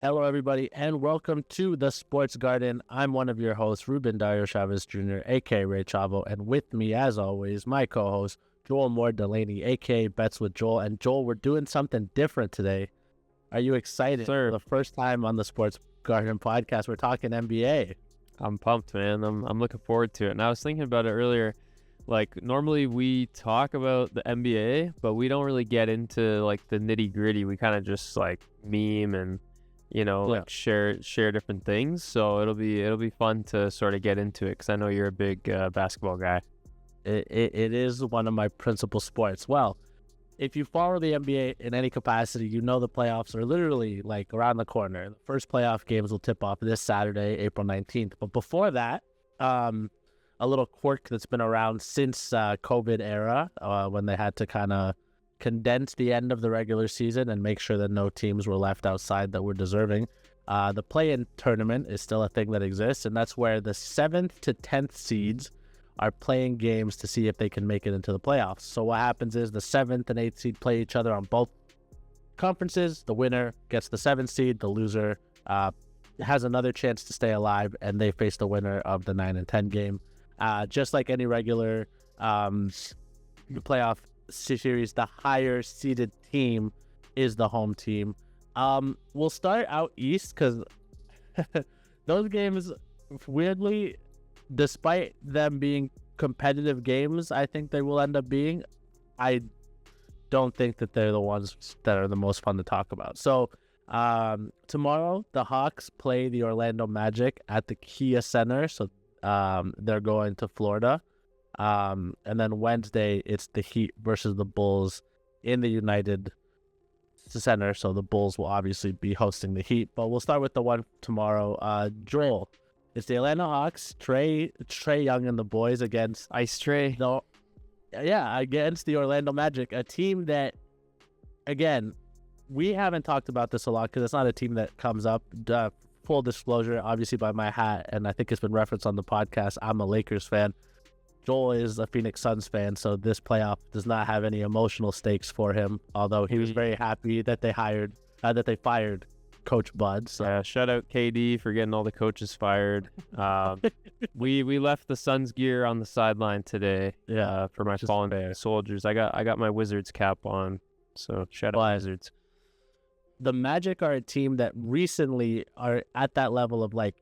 Hello, everybody, and welcome to the Sports Garden. I'm one of your hosts, Ruben Dario Chavez Jr., aka Ray Chavo, and with me, as always, my co-host, Joel Moore Delaney, aka Bets with Joel. And Joel, we're doing something different today. Are you excited? Sir. For the first time on the Sports Garden podcast, we're talking NBA. I'm pumped, man. I'm looking forward to it. And I was thinking about it earlier. Like, normally we talk about the NBA, but we don't really get into like the nitty gritty. We kind of just like meme and like share different things. So it'll be fun to sort of get into it because I know you're a big basketball guy. It is one of my principal sports. Well, if you follow the NBA in any capacity, you know the playoffs are literally like around the corner. The first playoff games will tip off this Saturday, April 19th. But before that, a little quirk that's been around since COVID era, when they had to kind of condense the end of the regular season and make sure that no teams were left outside that were deserving. The play-in tournament is still a thing that exists, and that's where the 7th to 10th seeds are playing games to see if they can make it into the playoffs. So what happens is the 7th and 8th seed play each other on both conferences. The winner gets the 7th seed. The loser has another chance to stay alive, and they face the winner of the 9 and 10 game. Just like any regular playoff series, the higher seeded team is the home team. We'll start out east because those games, weirdly, despite them being competitive games, I think they will end up being, I don't think that they're the ones that are the most fun to talk about. So tomorrow, the Hawks play the Orlando Magic at the Kia Center. So they're going to Florida. And then Wednesday, it's the Heat versus the Bulls in the United Center. So the Bulls will obviously be hosting the Heat. But we'll start with the one tomorrow. Joel, it's the Atlanta Hawks, Trey Young and the boys against Ice Trey. Against the Orlando Magic, a team that, again, we haven't talked about this a lot because it's not a team that comes up. Full disclosure, obviously by my hat, and I think it's been referenced on the podcast, I'm a Lakers fan. Joel is a Phoenix Suns fan, so this playoff does not have any emotional stakes for him, although he was very happy that they fired Coach Bud. So. Yeah, shout out KD for getting all the coaches fired. We left the Suns gear on the sideline today. For my fallen soldiers. I got my Wizards cap on, so shout out Wizards. The Magic are a team that recently are at that level of like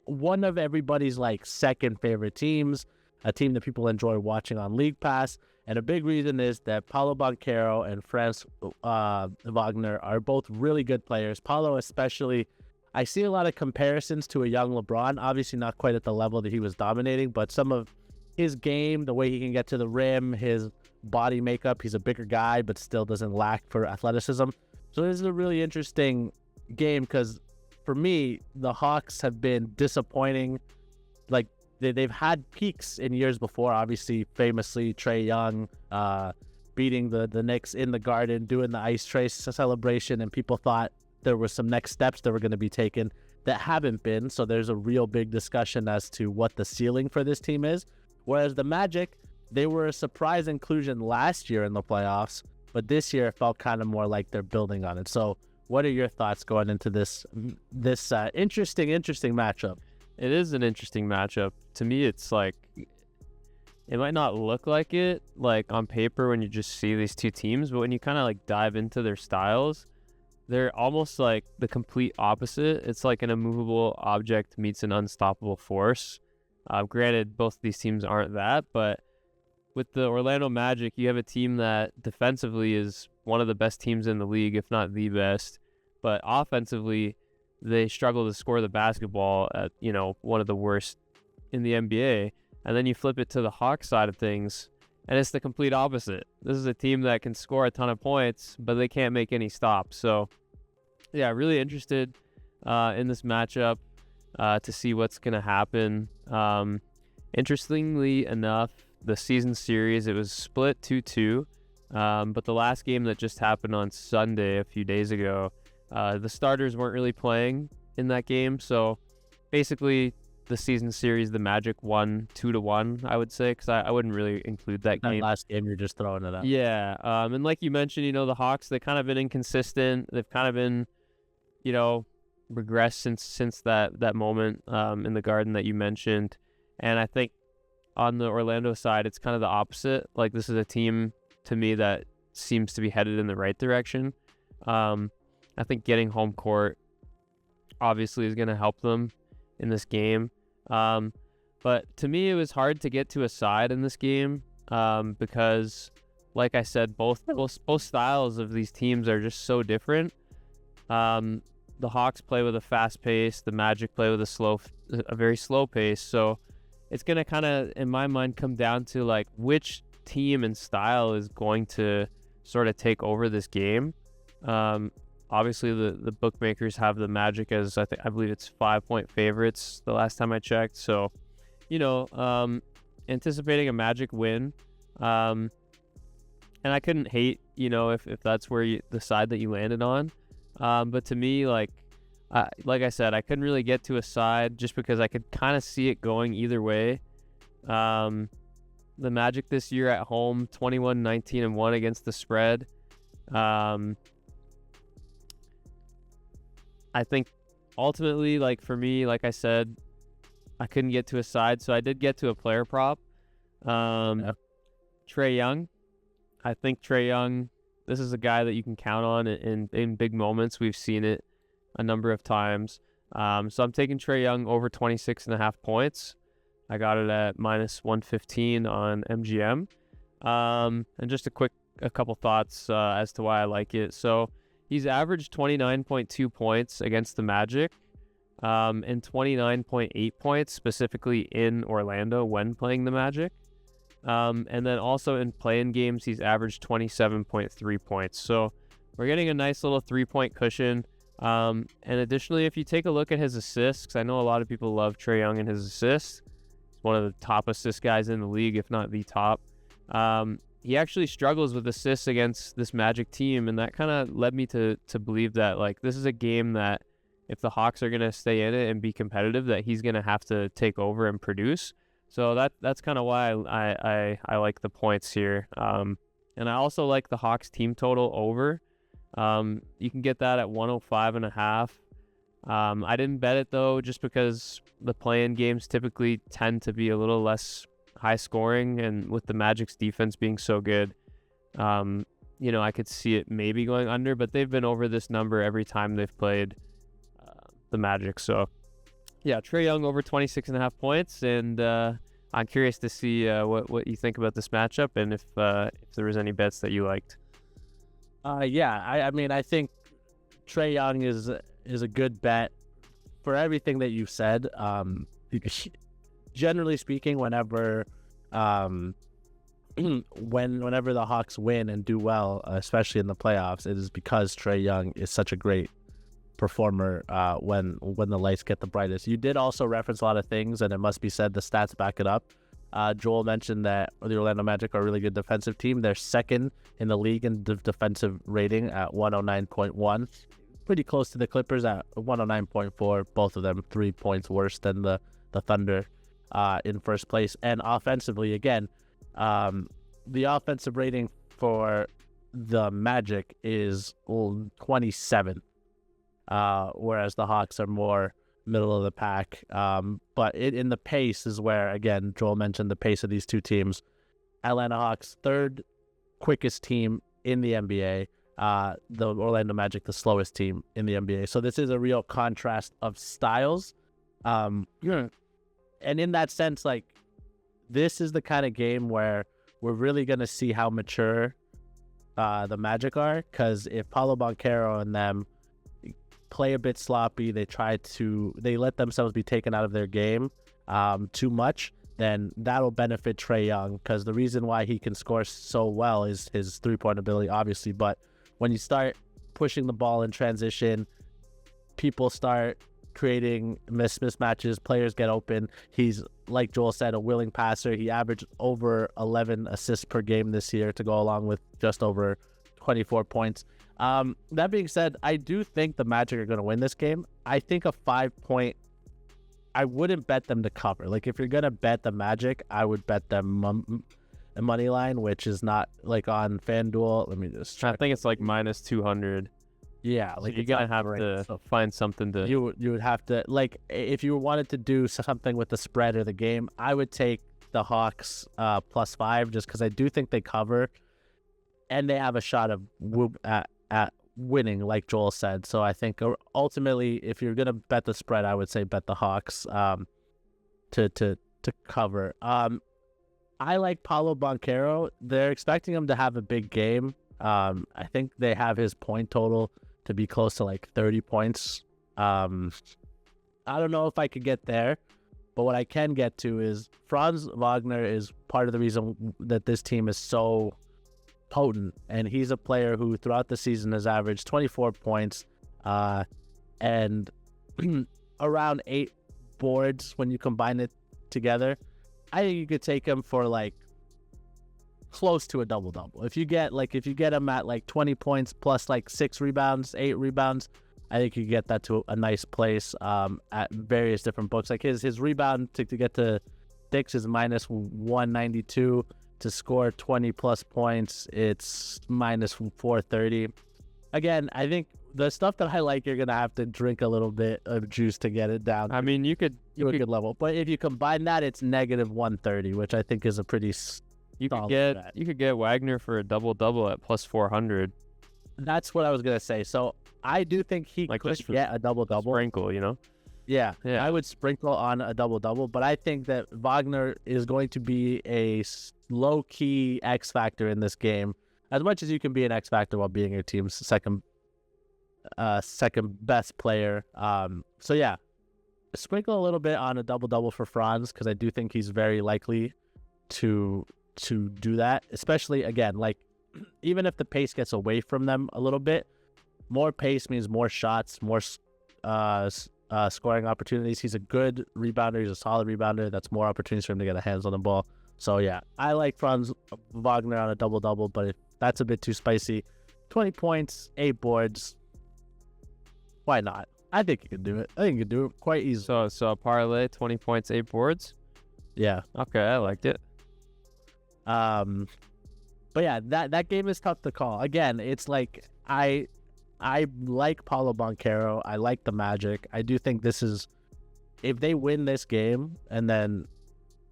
one of everybody's like second favorite teams, a team that people enjoy watching on League Pass. And a big reason is that Paulo Banchero and Franz Wagner are both really good players. Paulo especially, I see a lot of comparisons to a young LeBron, obviously not quite at the level that he was dominating, but some of his game, the way he can get to the rim, his body makeup, he's a bigger guy, but still doesn't lack for athleticism. So this is a really interesting game because for me, the Hawks have been disappointing. Like they've had peaks in years before, obviously, famously Trey Young beating the Knicks in the Garden, doing the Ice Trace celebration, and people thought there were some next steps that were going to be taken that haven't been. So there's a real big discussion as to what the ceiling for this team is. Whereas the Magic, they were a surprise inclusion last year in the playoffs, but this year it felt kind of more like they're building on it. So what are your thoughts going into this interesting matchup? It is an interesting matchup. To me, it's like, it might not look like it, like on paper when you just see these two teams, but when you kind of like dive into their styles, they're almost like the complete opposite. It's like an immovable object meets an unstoppable force. Granted, both of these teams aren't that, but with the Orlando Magic, you have a team that defensively is one of the best teams in the league, if not the best. But offensively, they struggle to score the basketball at, one of the worst in the NBA. And then you flip it to the Hawks side of things, and it's the complete opposite. This is a team that can score a ton of points, but they can't make any stops. So, yeah, really interested in this matchup to see what's going to happen. Interestingly enough, the season series, it was split 2-2, but the last game that just happened on Sunday a few days ago, the starters weren't really playing in that game, so basically the season series, the Magic won 2-1, I would say, because I wouldn't really include that game. Last game, you're just throwing it out. Yeah, and like you mentioned, the Hawks, they've kind of been inconsistent. They've kind of been regressed since that moment in the Garden that you mentioned. And I think on the Orlando side, it's kind of the opposite. Like, this is a team to me that seems to be headed in the right direction. I think getting home court obviously is going to help them in this game. But to me, it was hard to get to a side in this game because, like I said, both styles of these teams are just so different. The Hawks play with a fast pace. The Magic play with a very slow pace. So it's going to kind of, in my mind, come down to like which team and style is going to sort of take over this game. Obviously, the bookmakers have the Magic as I believe it's 5-point favorites the last time I checked. So, anticipating a Magic win. And I couldn't hate, if that's where the side that you landed on. But to me, like I said, I couldn't really get to a side just because I could kind of see it going either way. The Magic this year at home, 21-19-1 against the spread. I think ultimately, like for me, like I said, I couldn't get to a side, so I did get to a player prop. Trae Young. I think Trae Young, this is a guy that you can count on in big moments. We've seen it a number of times. So I'm taking Trae Young over 26.5 points. I got it at -115 on MGM. And just a couple thoughts as to why I like it. So he's averaged 29.2 points against the Magic and 29.8 points specifically in Orlando when playing the Magic. And then also in play-in games, he's averaged 27.3 points. So we're getting a nice little 3-point cushion. And additionally, if you take a look at his assists, 'cause I know a lot of people love Trae Young and his assists. He's one of the top assist guys in the league, if not the top. He actually struggles with assists against this Magic team, and that kind of led me to believe that like this is a game that if the Hawks are going to stay in it and be competitive, that he's going to have to take over and produce. So that's kind of why I like the points here. And I also like the Hawks team total over. You can get that at 105.5. I didn't bet it though, just because the play-in games typically tend to be a little less high scoring, and with the Magic's defense being so good, I could see it maybe going under, but they've been over this number every time they've played the Magic. So yeah, Trae Young over 26.5 points, and I'm curious to see what you think about this matchup, and if there was any bets that you liked. I mean, I think Trae Young is a good bet for everything that you said. Generally speaking, whenever the Hawks win and do well, especially in the playoffs, it is because Trae Young is such a great performer when the lights get the brightest. You did also reference a lot of things, and it must be said the stats back it up. Joel mentioned that the Orlando Magic are a really good defensive team. They're second in the league in defensive rating at 109.1. Pretty close to the Clippers at 109.4. Both of them 3 points worse than the Thunder in first place. And offensively, again, the offensive rating for the Magic is 27, whereas the Hawks are more middle of the pack. But in the pace is where, again, Joel mentioned the pace of these two teams. Atlanta Hawks, third quickest team in the NBA. The Orlando Magic, the slowest team in the NBA. So this is a real contrast of styles. And in that sense, like, this is the kind of game where we're really going to see how mature the Magic are. Because if Paolo Banchero and them play a bit sloppy, they let themselves be taken out of their game too much, then that'll benefit Trae Young, because the reason why he can score so well is his three-point ability, obviously. But when you start pushing the ball in transition, people start creating mismatches, players get open. He's, like Joel said, a willing passer. He averaged over 11 assists per game this year to go along with just over 24 points. That being said, I do think the Magic are going to win this game. I think a 5-point, I wouldn't bet them to cover. Like, if you're going to bet the Magic, I would bet them a money line, which is not like on FanDuel. Let me just check. I think it's like -200. Yeah, So like you're it's not gonna have great. to So find something to. you would have to, like, if you wanted to do something with the spread or the game, I would take the Hawks +5 just because I do think they cover and they have a shot of at winning, like Joel said. So I think ultimately, if you're gonna bet the spread, I would say bet the Hawks to cover. I like Paulo Banchero. They're expecting him to have a big game. I think they have his point total to be close to like 30 points. I don't know if I could get there, but what I can get to is Franz Wagner is part of the reason that this team is so potent, and he's a player who throughout the season has averaged 24 points and around 8 boards when you combine it together. I think you could take him for like close to a double-double. If you get him at like 20 points plus like 6 rebounds, 8 rebounds, I think you get that to a nice place at various different books. Like his rebound to get to 6 is -192. To score 20 plus points, it's -430. Again, I think the stuff that I like, you're gonna have to drink a little bit of juice to get it down. I mean, you could a good level, but if you combine that, it's -130, which I think is a pretty you could get Wagner for a double-double at +400. That's what I was gonna say. So I do think he Like, could just for get a double-double. Sprinkle, you know? Yeah, Yeah. I would sprinkle on a double-double, but I think that Wagner is going to be a low-key X factor in this game, as much as you can be an X factor while being your team's second best player. So yeah, sprinkle a little bit on a double-double for Franz, because I do think he's very likely to do that, especially again, like even if the pace gets away from them a little bit, more pace means more shots, more scoring opportunities. He's a good rebounder. He's a solid rebounder. That's more opportunities for him to get a hands on the ball. So yeah, I like Franz Wagner on a double-double, but if that's a bit too spicy, 20 points, 8 boards, why not? I think you can do it. I think you can do it quite easily. So a parlay, 20 points, 8 boards. Yeah. Okay, I liked it. But yeah, that game is tough to call. Again, it's like I like Paulo Banchero. I like the Magic. I do think this is, if they win this game, and then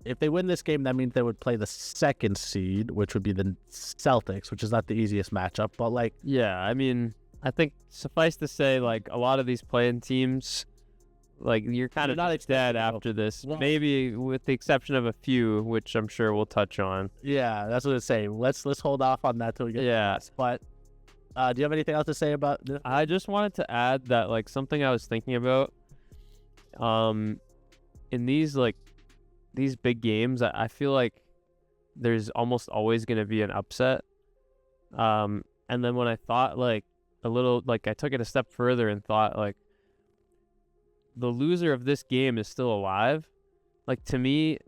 if they win this game, that means they would play the second seed, which would be the Celtics, which is not the easiest matchup. But like, Yeah, I mean, I think suffice to say, like, a lot of these playing teams, like, you're kind You're of not not dead expecting- after this. Well- Maybe with the exception of a few, which I'm sure we'll touch on. yeah, that's what I'm saying. Let's hold off on that till we get Yeah. to this. But do you have anything else to say about this? I just wanted to add that, like, something I was thinking about, in these big games, I feel like there's almost always going to be an upset. And then when I thought, like, a little, like, I took it a step further and thought, like, the loser of this game is still alive. Like, to me,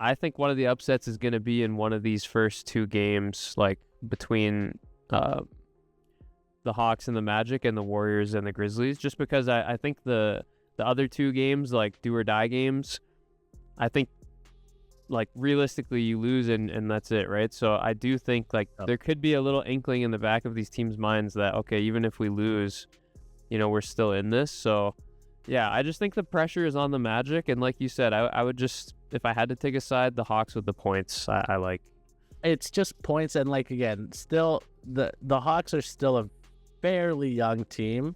I think one of the upsets is going to be in one of these first 2 games, like, between the Hawks and the Magic and the Warriors and the Grizzlies, just because I think the other 2 games, like, do or die games, I think, like, realistically you lose and that's it, right? So I do think, like, there could be a little inkling in the back of these teams' minds that, okay, even if we lose, you know, we're still in this. So yeah, I just think the pressure is on the Magic, and like you said, I would just, if I had to take a side, the Hawks with the points. I like. It's just points, and like, again, still the Hawks are still a fairly young team.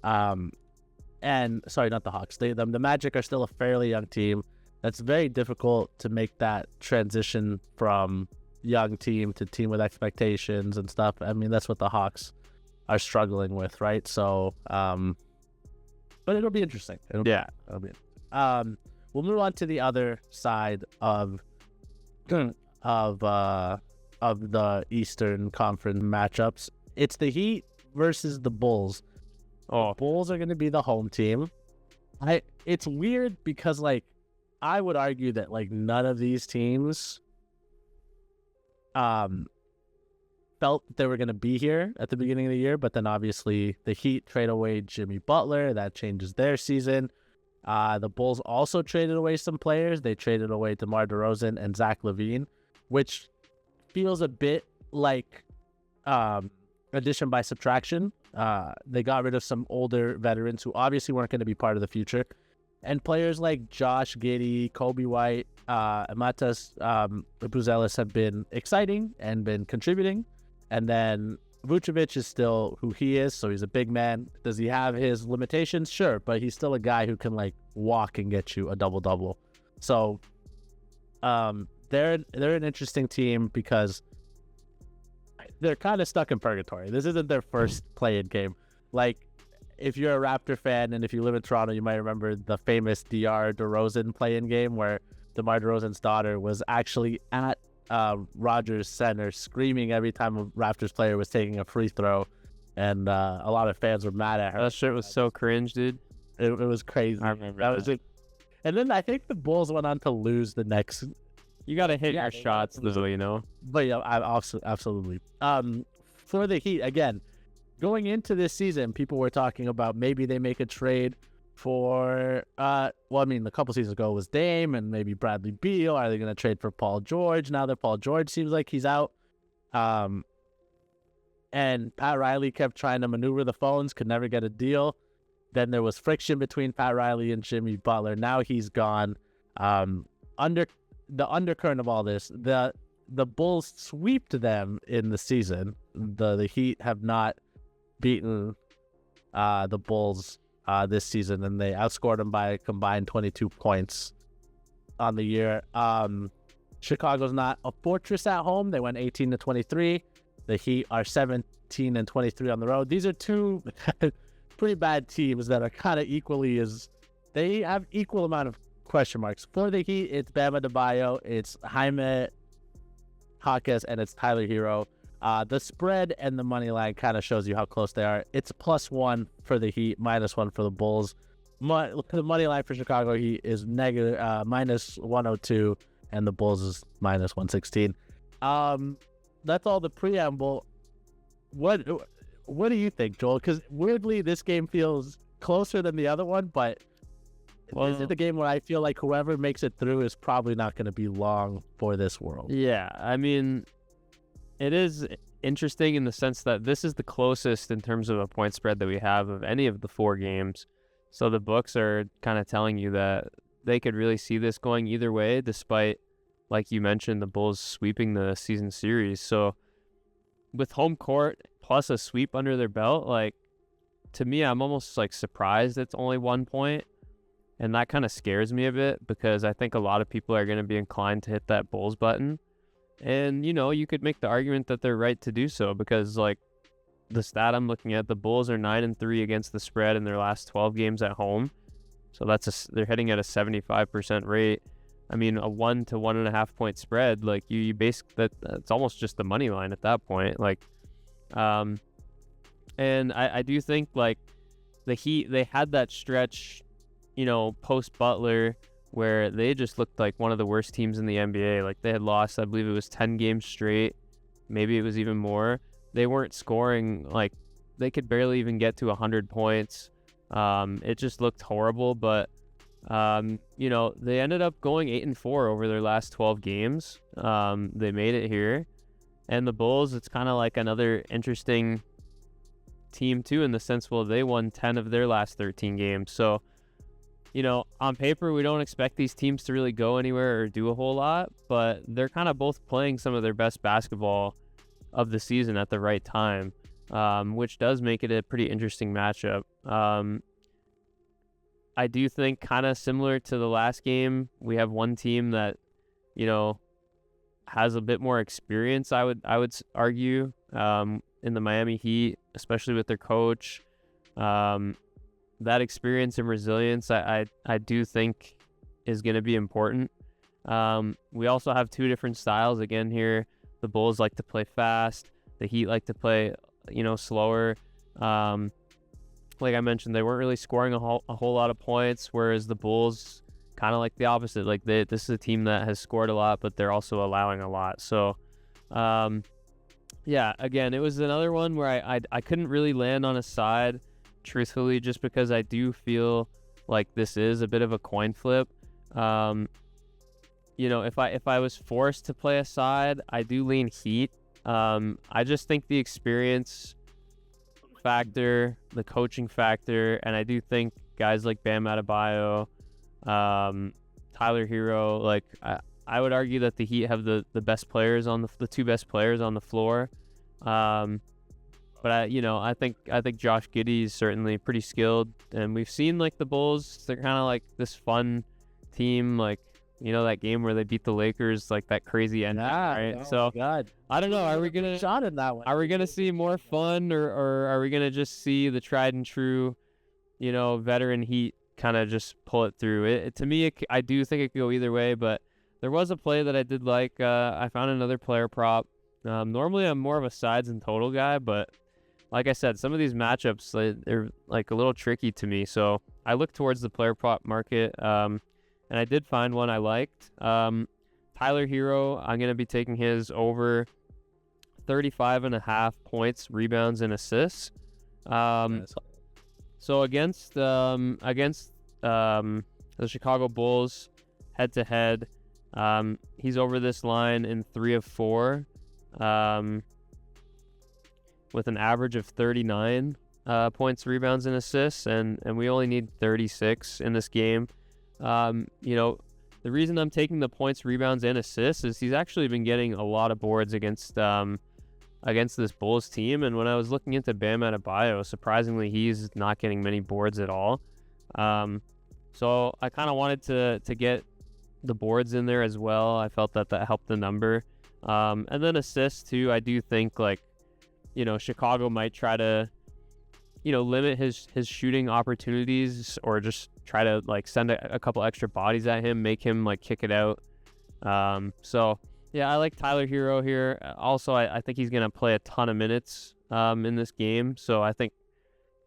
And sorry, not the Hawks. The Magic are still a fairly young team. That's very difficult to make that transition from young team to team with expectations and stuff. I mean, that's what the Hawks are struggling with, right? So, but it'll be interesting. It'll be. We'll move on to the other side of the Eastern Conference matchups. It's the Heat versus the Bulls. Oh, Bulls are going to be the home team. It's weird because, like, I would argue that, like, none of these teams felt they were going to be here at the beginning of the year, but then obviously the Heat trade away Jimmy Butler. That changes their season. The Bulls also traded away some players. They traded away DeMar DeRozan and Zach LaVine, which feels a bit like addition by subtraction They got rid of some older veterans who obviously weren't going to be part of the future. And players like Josh Giddey, Kobe White, Matas Buzelis have been exciting and been contributing. And then Vucevic is still who he is, so he's a big man. Does he have his limitations? Sure, but he's still a guy who can like walk and get you a double-double. So they're an interesting team because they're kind of stuck in purgatory. This isn't their first play-in game. Like, if you're a Raptor fan and if you live in Toronto, you might remember the famous DeMar DeRozan play-in game where DeMar DeRozan's daughter was actually at Rogers Center screaming every time a Raptors player was taking a free throw, and a lot of fans were mad at her. That shit was so cringe, dude. It was crazy. I remember that. Was it. And then I think the Bulls went on to lose the next. You got to hit your shots, though, you know? But yeah, absolutely. For the Heat, again, going into this season, people were talking about maybe they make a trade for, a couple seasons ago was Dame and maybe Bradley Beal. Are they going to trade for Paul George? Now that Paul George seems like he's out. And Pat Riley kept trying to maneuver the phones, could never get a deal. Then there was friction between Pat Riley and Jimmy Butler. Now he's gone. Under the undercurrent of all this, the Bulls sweeped them in the season. The Heat have not beaten the Bulls this season, and they outscored them by a combined 22 points on the year. Chicago's not a fortress at home. They went 18-23. The Heat are 17-23 on the road. These are two pretty bad teams that are kind of equally as they have equal amount of question marks. For the Heat, it's Bam Adebayo, it's Jaime Jaquez, and it's Tyler Hero. The spread and the money line kind of shows you how close they are. It's +1 for the Heat, -1 for the Bulls. The money line for Chicago Heat is negative -102, and the Bulls is -116. That's all the preamble. What do you think, Joel? Because weirdly, this game feels closer than the other one, but this is the game where I feel like whoever makes it through is probably not going to be long for this world. Yeah, I mean, it is interesting in the sense that this is the closest in terms of a point spread that we have of any of the 4 games. So the books are kind of telling you that they could really see this going either way, despite, like you mentioned, the Bulls sweeping the season series. So with home court plus a sweep under their belt, like, to me, I'm almost like surprised it's only 1 point. And that kind of scares me a bit because I think a lot of people are going to be inclined to hit that Bulls button. And, you know, you could make the argument that they're right to do so because, like, the stat I'm looking at, the Bulls are 9-3 against the spread in their last 12 games at home. So they're hitting at a 75% rate. I mean, a 1 to 1.5 point spread, like, you basically, that's almost just the money line at that point. Like, and I do think, like, the Heat, they had that stretch, you know, post Butler, where they just looked like one of the worst teams in the NBA. Like, they had lost, I believe it was 10 games straight. Maybe it was even more. They weren't scoring, like, they could barely even get to 100 points. It just looked horrible, but, you know, they ended up going 8-4 over their last 12 games. They made it here. And the Bulls, it's kind of like another interesting team, too, in the sense, well, they won 10 of their last 13 games. So, you know, on paper, we don't expect these teams to really go anywhere or do a whole lot, but they're kind of both playing some of their best basketball of the season at the right time, which does make it a pretty interesting matchup. I do think kind of similar to the last game, we have one team that, you know, has a bit more experience, I would argue, in the Miami Heat, especially with their coach. That experience and resilience, I do think is going to be important. We also have 2 different styles again here. The Bulls like to play fast. The Heat like to play, you know, slower. Like I mentioned, they weren't really scoring a whole lot of points, whereas the Bulls kind of like the opposite. Like, this is a team that has scored a lot, but they're also allowing a lot. So, yeah, again, it was another one where I couldn't really land on a side, truthfully, just because I do feel like this is a bit of a coin flip. You know, if I was forced to play a side, I do lean Heat. I just think the experience factor, the coaching factor, and I do think guys like Bam Adebayo, Tyler Hero, like I would argue that the Heat have the best players on the two best players on the floor. But I think Josh Giddey is certainly pretty skilled, and we've seen like the Bulls, they're kind of like this fun team, like that game where they beat the Lakers, like that crazy ending, right? Oh so my God. I don't know. Are we gonna shot in that one? Are we gonna see more fun, or are we gonna just see the tried and true, veteran Heat kind of just pull it through? To me, I do think it could go either way, but there was a play that I did like. I found another player prop. Normally, I'm more of a sides and total guy, but like I said, some of these matchups, they're like a little tricky to me. So I looked towards the player prop market, and I did find one I liked. Tyler Hero, I'm going to be taking his over 35.5 points, rebounds, and assists. So against the Chicago Bulls head-to-head, he's over this line in 3 of 4. With an average of 39 points, rebounds, and assists, and we only need 36 in this game. The reason I'm taking the points, rebounds, and assists is he's actually been getting a lot of boards against this Bulls team, and when I was looking into Bam Adebayo, surprisingly, he's not getting many boards at all. So I kind of wanted to get the boards in there as well. I felt that helped the number. And then assists, too, I do think, Chicago might try to, limit his shooting opportunities, or just try to send a couple extra bodies at him, make him kick it out. So yeah, I like Tyler Hero here. Also, I think he's gonna play a ton of minutes in this game, so I think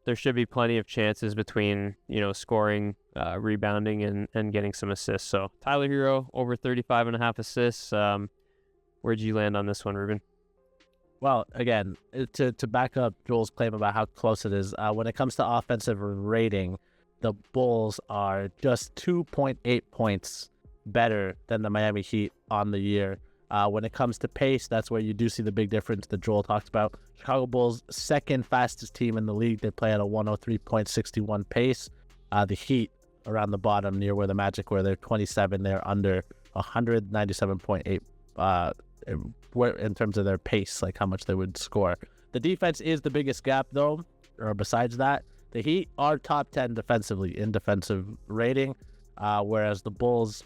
there should be plenty of chances between scoring, rebounding, and getting some assists. So Tyler Hero over 35.5 assists. Where'd you land on this one, Ruben? Well, again, to back up Joel's claim about how close it is, when it comes to offensive rating, the Bulls are just 2.8 points better than the Miami Heat on the year. When it comes to pace, that's where you do see the big difference that Joel talked about. Chicago Bulls, second fastest team in the league. They play at a 103.61 pace. The Heat around the bottom, near where the Magic were. They're 27. They're under 197.8 in terms of their pace, like how much they would score. The defense is the biggest gap, though, or besides that. The Heat are top 10 defensively in defensive rating, whereas the Bulls,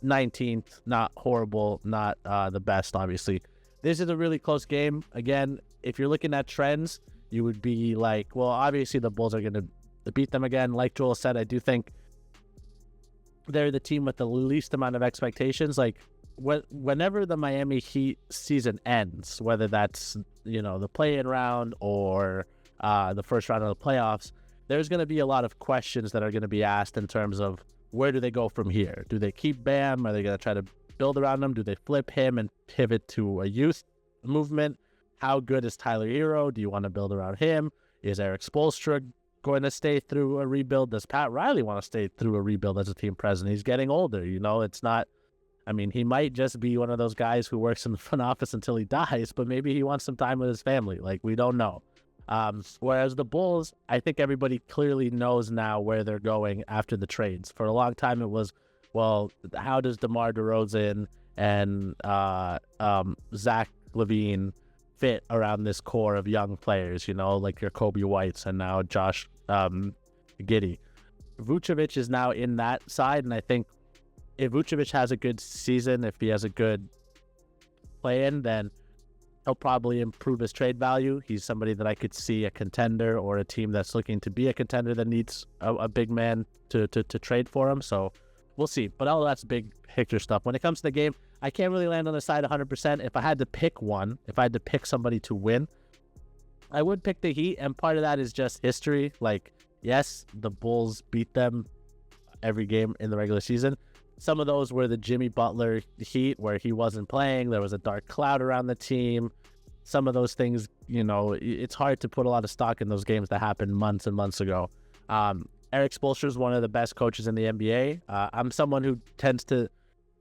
19th, not horrible, not the best, obviously. This is a really close game. Again, if you're looking at trends, you would be like, well, obviously the Bulls are going to beat them again. Like Joel said, I do think they're the team with the least amount of expectations. Whenever the Miami Heat season ends, whether that's, the play-in round or the first round of the playoffs, there's going to be a lot of questions that are going to be asked in terms of where do they go from here? Do they keep Bam? Are they going to try to build around him? Do they flip him and pivot to a youth movement? How good is Tyler Hero? Do you want to build around him? Is Eric Spoelstra going to stay through a rebuild? Does Pat Riley want to stay through a rebuild as a team president? He's getting older, it's not... he might just be one of those guys who works in the front office until he dies, but maybe he wants some time with his family. We don't know. Whereas the Bulls, I think everybody clearly knows now where they're going after the trades. For a long time, it was, well, how does DeMar DeRozan and Zach LaVine fit around this core of young players, like your Kobe Whites and now Josh Giddey. Vucevic is now in that side, and I think if Vucevic has a good season, if he has a good play-in, then he'll probably improve his trade value. He's somebody that I could see a contender or a team that's looking to be a contender that needs a big man to trade for him. So we'll see. But all that's big picture stuff. When it comes to the game, I can't really land on the side 100%. If I had to pick one, if I had to pick somebody to win, I would pick the Heat. And part of that is just history. Yes, the Bulls beat them every game in the regular season. Some of those were the Jimmy Butler Heat where he wasn't playing. There was a dark cloud around the team. Some of those things, it's hard to put a lot of stock in those games that happened months and months ago. Eric Spoelstra is one of the best coaches in the NBA. I'm someone who tends to,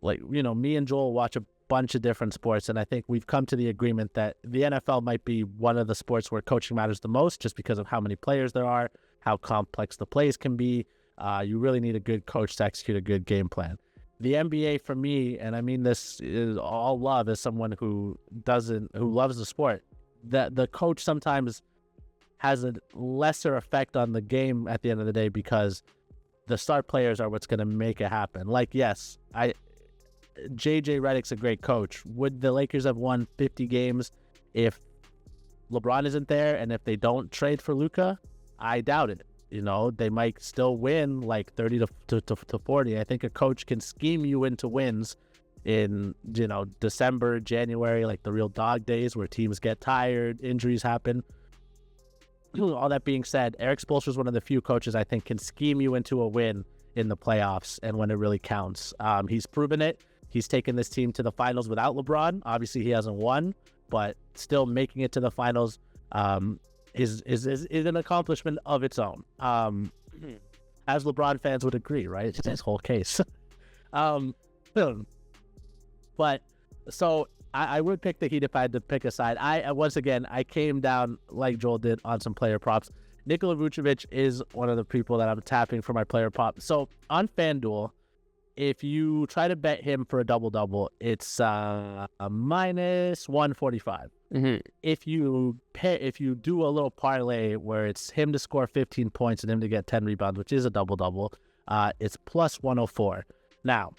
me and Joel watch a bunch of different sports, and I think we've come to the agreement that the NFL might be one of the sports where coaching matters the most, just because of how many players there are, how complex the plays can be. You really need a good coach to execute a good game plan. The NBA, for me, and I mean this is all love as someone who loves the sport, that the coach sometimes has a lesser effect on the game at the end of the day, because the star players are what's going to make it happen. Like, yes, JJ Redick's a great coach. Would the Lakers have won 50 games if LeBron isn't there, and if they don't trade for Luka? I doubt it. You know, they might still win like 30 to 40. I think a coach can scheme you into wins in, you know, December, January, like the real dog days where teams get tired, injuries happen. All that being said, Eric Spoelstra is one of the few coaches I think can scheme you into a win in the playoffs and when it really counts. He's proven it. He's taken this team to the finals without LeBron. Obviously, he hasn't won, but still making it to the finals is an accomplishment of its own. As LeBron fans would agree, right? It's his whole case. But so I would pick the Heat if I had to pick a side. I came down like Joel did on some player props. Nikola Vucevic is one of the people that I'm tapping for my player prop. So on FanDuel, if you try to bet him for a double-double, it's a minus 145. Mm-hmm. If you do a little parlay where it's him to score 15 points and him to get 10 rebounds, which is a double-double, it's plus 104. Now,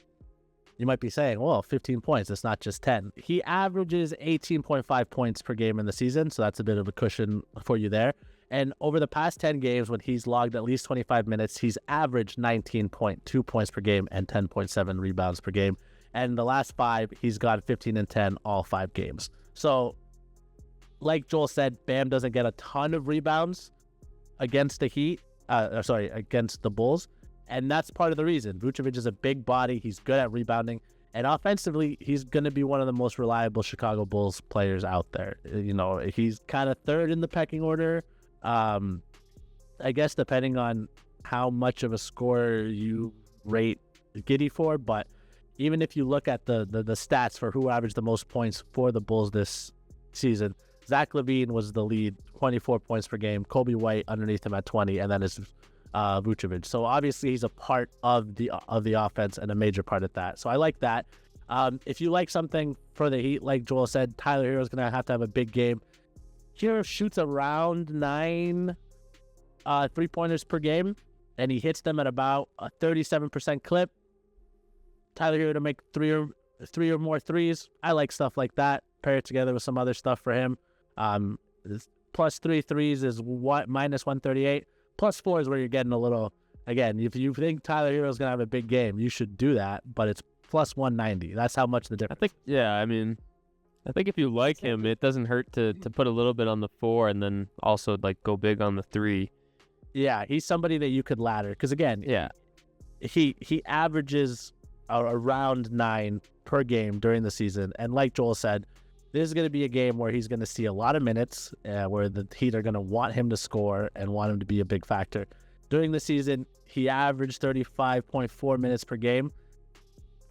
you might be saying, well, 15 points, it's not just 10. He averages 18.5 points per game in the season, so that's a bit of a cushion for you there. And over the past 10 games, when he's logged at least 25 minutes, he's averaged 19.2 points per game and 10.7 rebounds per game. And the last 5, he's got 15 and 10 all 5 games. So, like Joel said, Bam doesn't get a ton of rebounds against the Heat, against the Bulls. And that's part of the reason. Vucevic is a big body. He's good at rebounding. And offensively, he's going to be one of the most reliable Chicago Bulls players out there. You know, he's kind of third in the pecking order. I guess depending on how much of a scorer you rate Giddey for. But even if you look at the stats for who averaged the most points for the Bulls this season, Zach LaVine was the lead, 24 points per game. Kobe White underneath him at 20, and then it's Vucevic. So obviously he's a part of the offense and a major part of that. So I like that. If you like something for the Heat, like Joel said, Tyler Hero is going to have a big game. Hero shoots around 9 3-pointers per game, and he hits them at about a 37% clip. Tyler Hero to make three or more threes. I like stuff like that. Pair it together with some other stuff for him. Plus 3 threes is minus 138. Plus 4 is where you're getting a little, again, if you think Tyler Hero is going to have a big game, you should do that, but it's plus 190. That's how much the difference. I think if you like him, it doesn't hurt to put a little bit on the 4 and then also like go big on the 3. Yeah, he's somebody that you could ladder because again, he averages around 9 per game during the season, and like Joel said, this is going to be a game where he's going to see a lot of minutes, where the Heat are going to want him to score and want him to be a big factor. During the season, he averaged 35.4 minutes per game.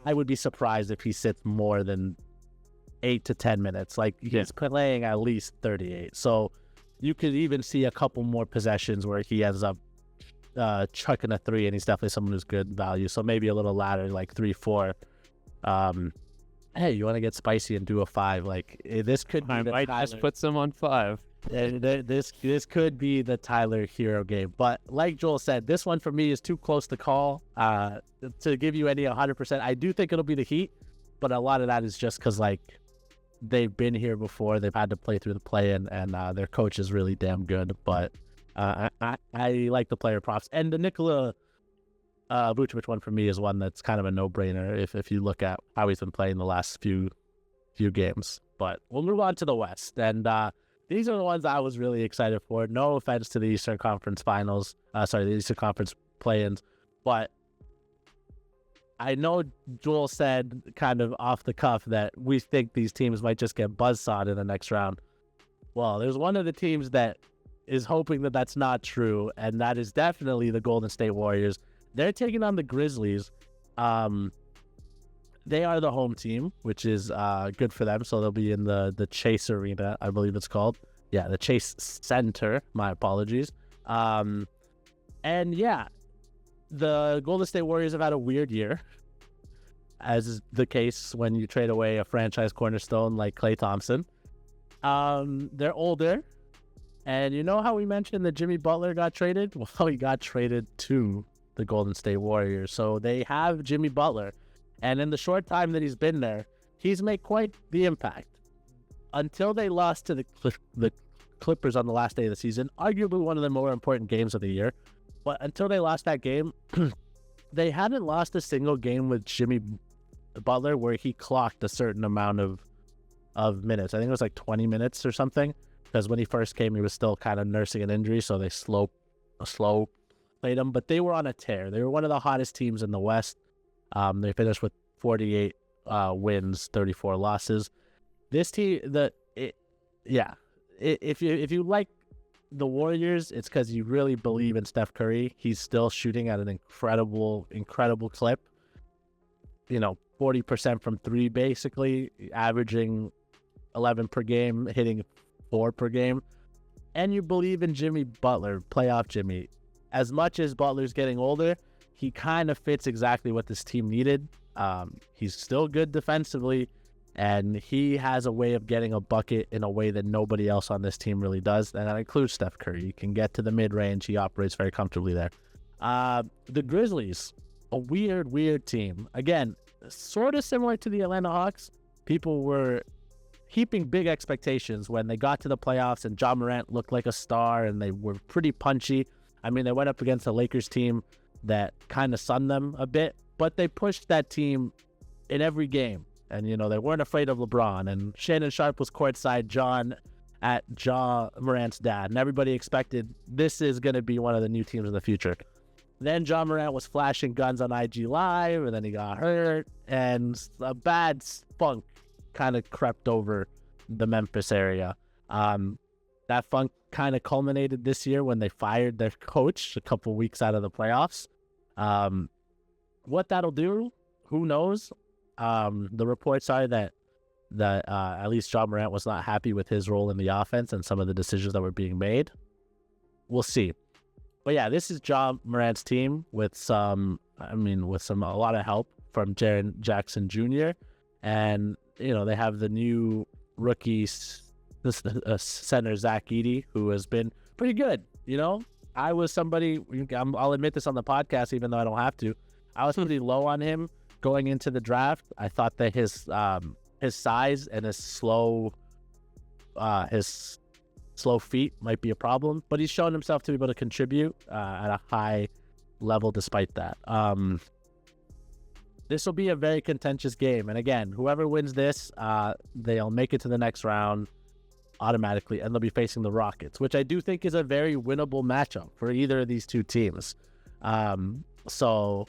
I would be surprised if he sits more than 8 to 10 minutes. Like, he's playing at least 38. So you could even see a couple more possessions where he ends up chucking a 3, and he's definitely someone who's good value. So maybe a little ladder, like 3-4. Hey, you want to get spicy and do a 5? Like, this could be I might just put some on 5. This could be the Tyler Hero game. But like Joel said, this one for me is too close to call to give you any 100%. I do think it'll be the Heat, but a lot of that is just because, like, they've been here before. They've had to play through the play-in, and their coach is really damn good. But I like the player props. And the Nikola Vucevic one for me is one that's kind of a no-brainer if you look at how he's been playing the last few games. But we'll move on to the West, and these are the ones I was really excited for. No offense to the Eastern Conference Finals, the Eastern Conference play-ins, but I know Joel said kind of off the cuff that we think these teams might just get buzzsawed in the next round. Well, there's one of the teams that is hoping that that's not true, and that is definitely the Golden State Warriors. They're taking on the Grizzlies. they are the home team, which is good for them. So they'll be in the Chase Arena, I believe it's called. Yeah, the Chase Center. My apologies. And yeah, the Golden State Warriors have had a weird year, as is the case when you trade away a franchise cornerstone like Klay Thompson. They're older. And you know how we mentioned that Jimmy Butler got traded? Well, he got traded to the Golden State Warriors. So they have Jimmy Butler. And in the short time that he's been there, he's made quite the impact. Until they lost to the Clippers on the last day of the season, arguably one of the more important games of the year. But until they lost that game, they hadn't lost a single game with Jimmy Butler where he clocked a certain amount of minutes. I think it was like 20 minutes or something. Because when he first came, he was still kind of nursing an injury, so they slow played him. But they were on a tear. They were one of the hottest teams in the West. They finished with 48 wins, 34 losses. This team, if you like the Warriors, it's because you really believe in Steph Curry. He's still shooting at an incredible clip. 40% from three, basically, averaging 11 per game, hitting 4 per game. And you believe in Jimmy Butler, playoff Jimmy. As much as Butler's getting older, he kind of fits exactly what this team needed. He's still good defensively, and he has a way of getting a bucket in a way that nobody else on this team really does, and that includes Steph Curry. He can get to the mid-range. He operates very comfortably there. The Grizzlies, a weird team. Again, sort of similar to the Atlanta Hawks. People were heaping big expectations when they got to the playoffs, and Ja Morant looked like a star, and they were pretty punchy. I mean, they went up against a Lakers team that kind of sunned them a bit, but they pushed that team in every game. And, they weren't afraid of LeBron. And Shannon Sharp was courtside John at Ja Morant's dad. And everybody expected this is going to be one of the new teams in the future. Then Ja Morant was flashing guns on IG Live, and then he got hurt. And a bad funk kind of crept over the Memphis area. That funk kind of culminated this year when they fired their coach a couple weeks out of the playoffs. What that'll do, who knows? The reports are that at least Ja Morant was not happy with his role in the offense and some of the decisions that were being made. We'll see. But yeah, this is Ja Morant's team with a lot of help from Jaren Jackson Jr. And, they have the new rookie center, Zach Edey, who has been pretty good. I was somebody, I'll admit this on the podcast, even though I don't have to. I was pretty low on him going into the draft. I thought that his size and his slow feet might be a problem, but he's shown himself to be able to contribute at a high level despite that. This will be a very contentious game, and again, whoever wins this, they'll make it to the next round automatically, and they'll be facing the Rockets, which I do think is a very winnable matchup for either of these two teams. So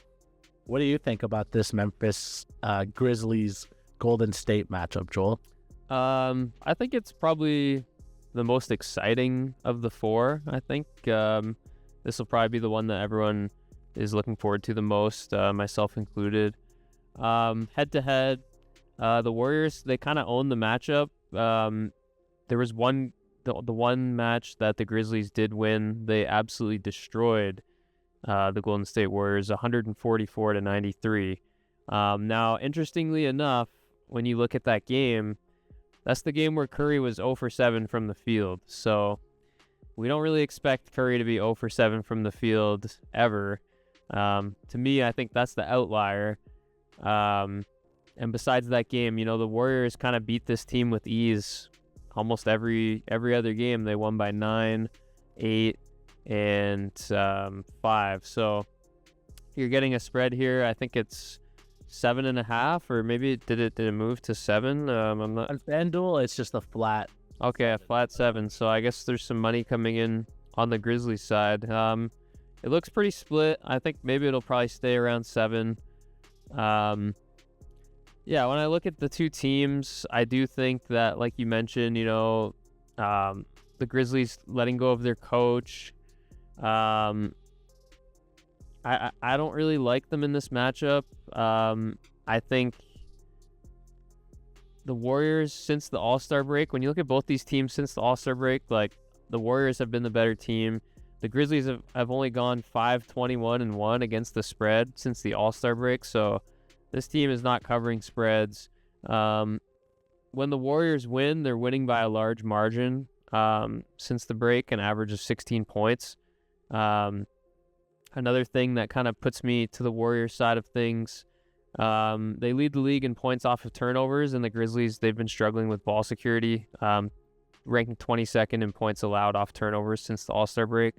what do you think about this Memphis Grizzlies Golden State matchup, Joel? I think it's probably the most exciting of the four. I think this will probably be the one that everyone is looking forward to the most, myself included. Head to head, the Warriors, they kind of own the matchup. There was the one match that the Grizzlies did win. They absolutely destroyed the Golden State Warriors 144-93. Now, interestingly enough, when you look at that game, that's the game where Curry was 0 for 7 from the field. So we don't really expect Curry to be 0 for 7 from the field ever. To me, I think that's the outlier. And besides that game, the Warriors kind of beat this team with ease almost every other game. They won by 9, 8, and 5. So you're getting a spread here. I think it's 7.5, or maybe did it move to 7? I'm not. On FanDuel, it's just a flat. Okay, a flat 7. So I guess there's some money coming in on the Grizzlies side. It looks pretty split. I think maybe it'll probably stay around 7. Yeah, when I look at the two teams, I do think that, like you mentioned, the Grizzlies letting go of their coach. I don't really like them in this matchup. I think the Warriors since the All-Star break, when you look at both these teams since the All-Star break, like the Warriors have been the better team. The Grizzlies have only gone 5-21-1 against the spread since the All-Star break, so this team is not covering spreads. When the Warriors win, they're winning by a large margin since the break, an average of 16 points. Another thing that kind of puts me to the Warriors side of things, they lead the league in points off of turnovers, and the Grizzlies, they've been struggling with ball security, ranking 22nd in points allowed off turnovers since the All-Star break.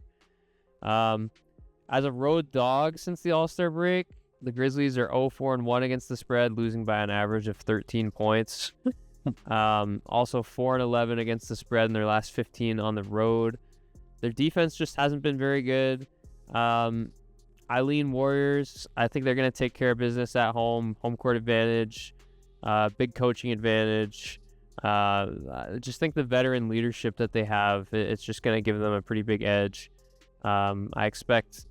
As a road dog since the All-Star break, the Grizzlies are 0-4-1 against the spread, losing by an average of 13 points. Also 4-11 against the spread in their last 15 on the road. Their defense just hasn't been very good. I lean Warriors. I think they're going to take care of business at home. Home court advantage, big coaching advantage. I just think the veteran leadership that they have, it's just going to give them a pretty big edge. I expect,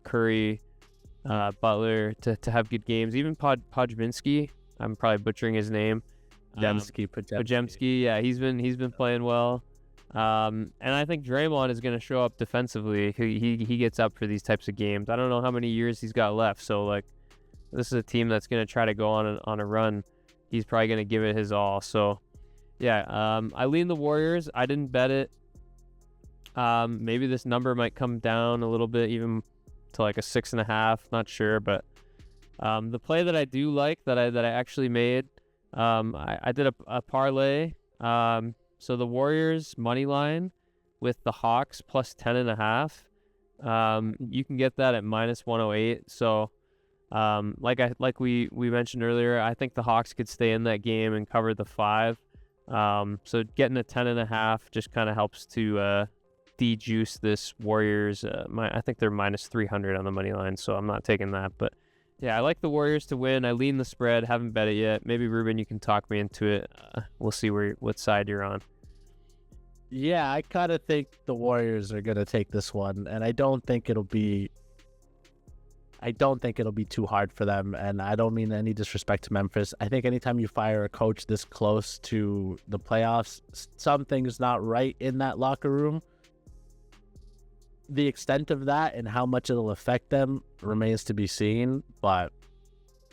Curry, Butler to have good games. Even Podziemski, I'm probably butchering his name. Podziemski. Yeah, he's been playing well. And I think Draymond is going to show up defensively. He gets up for these types of games. I don't know how many years he's got left. So this is a team that's going to try to go on a run. He's probably going to give it his all. So yeah, I lean the Warriors. I didn't bet it. Maybe this number might come down a little bit, even to like a 6.5. Not sure, but the play that I do like that I actually made, I did a parlay. So the Warriors money line with the Hawks plus 10.5. You can get that at minus 108. So like we mentioned earlier, I think the Hawks could stay in that game and cover the 5. So getting a 10.5 just kind of helps to de-juice this Warriors. I think they're minus 300 on the money line, so I'm not taking that. But yeah, I like the Warriors to win. I lean the spread. Haven't bet it yet. Maybe Ruben, you can talk me into it. We'll see what side you're on. Yeah, I kind of think the Warriors are gonna take this one, and I don't think it'll be too hard for them. And I don't mean any disrespect to Memphis. I think anytime you fire a coach this close to the playoffs, something's not right in that locker room. The extent of that and how much it'll affect them remains to be seen, but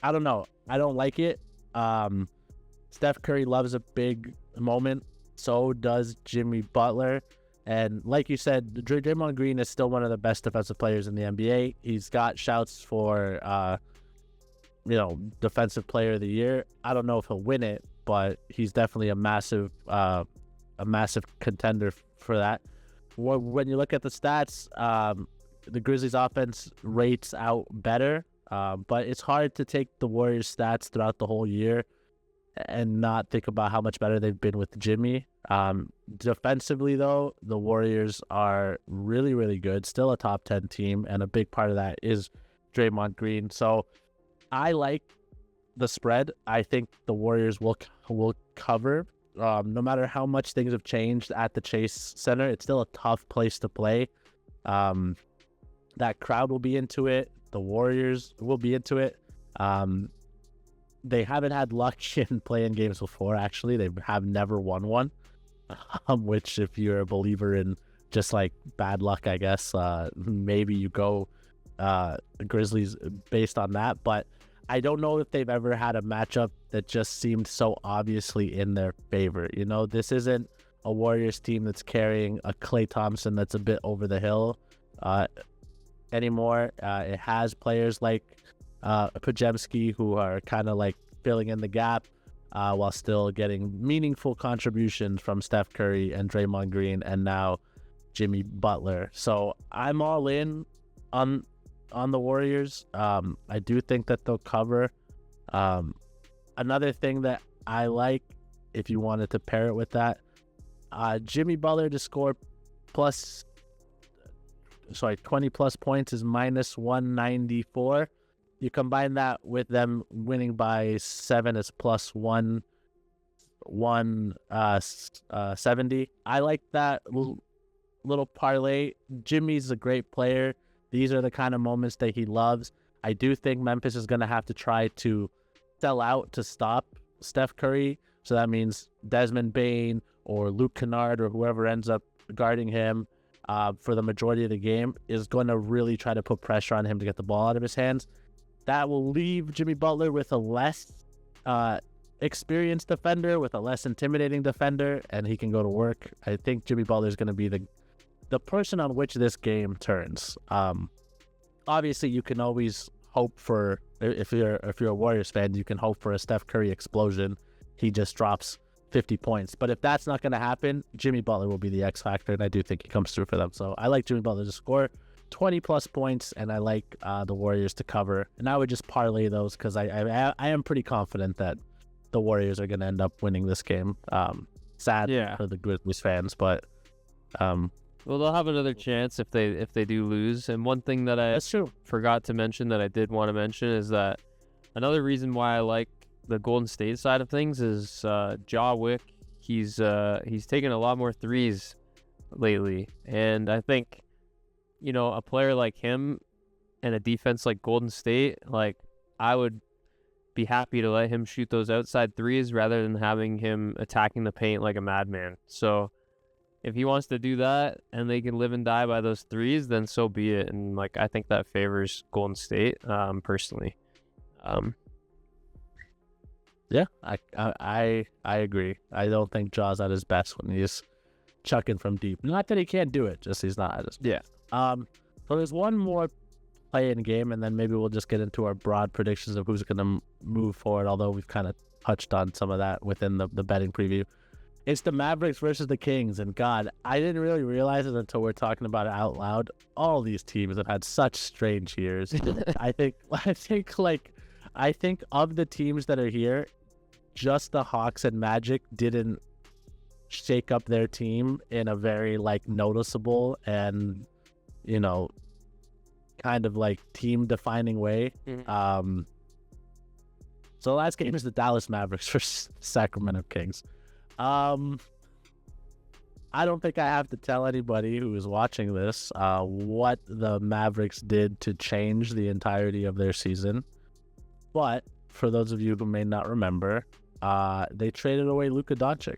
I don't know. I don't like it. Steph Curry loves a big moment. So does Jimmy Butler. And like you said, Draymond Green is still one of the best defensive players in the NBA. He's got shouts for, defensive player of the year. I don't know if he'll win it, but he's definitely a massive contender for that. When you look at the stats, the Grizzlies offense rates out better, but it's hard to take the Warriors stats throughout the whole year and not think about how much better they've been with Jimmy. Defensively, though, the Warriors are really, really good, still a top 10 team, and a big part of that is Draymond Green. So I like the spread. I think the Warriors will cover. No matter how much things have changed at the Chase Center, it's still a tough place to play. That crowd will be into it. The Warriors will be into it. They haven't had luck in playing games before, actually. They have never won one, which if you're a believer in just like bad luck, I guess, maybe you go Grizzlies based on that. But I don't know if they've ever had a matchup that just seemed so obviously in their favor. This isn't a Warriors team that's carrying a Klay Thompson that's a bit over the hill anymore. It has players like Podziemski who are kind of like filling in the gap while still getting meaningful contributions from Steph Curry and Draymond Green and now Jimmy Butler. So I'm all in on the Warriors. I do think that they'll cover. Another thing that I like, if you wanted to pair it with that, Jimmy Butler to score 20 plus points is minus 194. You combine that with them winning by 7 is plus 170. I like that little parlay. Jimmy's a great player. These are the kind of moments that he loves. I do think Memphis is going to have to try to sell out to stop Steph Curry. So that means Desmond Bane or Luke Kennard or whoever ends up guarding him for the majority of the game is going to really try to put pressure on him to get the ball out of his hands. That will leave Jimmy Butler with a less experienced defender, with a less intimidating defender, and he can go to work. I think Jimmy Butler is going to be the person on which this game turns. Obviously, you can always hope for, if you're a Warriors fan, you can hope for a Steph Curry explosion. He just drops 50 points. But if that's not going to happen, Jimmy Butler will be the X factor, and I do think he comes through for them. So I like Jimmy Butler to score 20 plus points, and I like the Warriors to cover. And I would just parlay those because I am pretty confident that the Warriors are going to end up winning this game. Sad for the Grizzlies fans, but well, they'll have another chance if they do lose. And one thing that I forgot to mention that I did want to mention is that another reason why I like the Golden State side of things is Ja Wick. He's taken a lot more threes lately, and I think, you know, a player like him and a defense like Golden State, like, I would be happy to let him shoot those outside threes rather than having him attacking the paint like a madman. So if he wants to do that and they can live and die by those threes, then so be it. And like, I think that favors Golden State personally. Yeah, I agree. I don't think Ja's at his best when he's chucking from deep. Not that he can't do it, just he's not at his best. So there's one more play-in game, and then maybe we'll just get into our broad predictions of who's going to move forward, although we've kind of touched on some of that within the betting preview. It's the Mavericks versus the Kings, and God, I didn't really realize it until we're talking about it out loud. All these teams have had such strange years. I think of the teams that are here, just the Hawks and Magic didn't shake up their team in a very like noticeable and, you know, kind of like team defining way. So the last game is the Dallas Mavericks versus Sacramento Kings. I don't think I have to tell anybody who is watching this what the Mavericks did to change the entirety of their season. But for those of you who may not remember, they traded away Luka Doncic,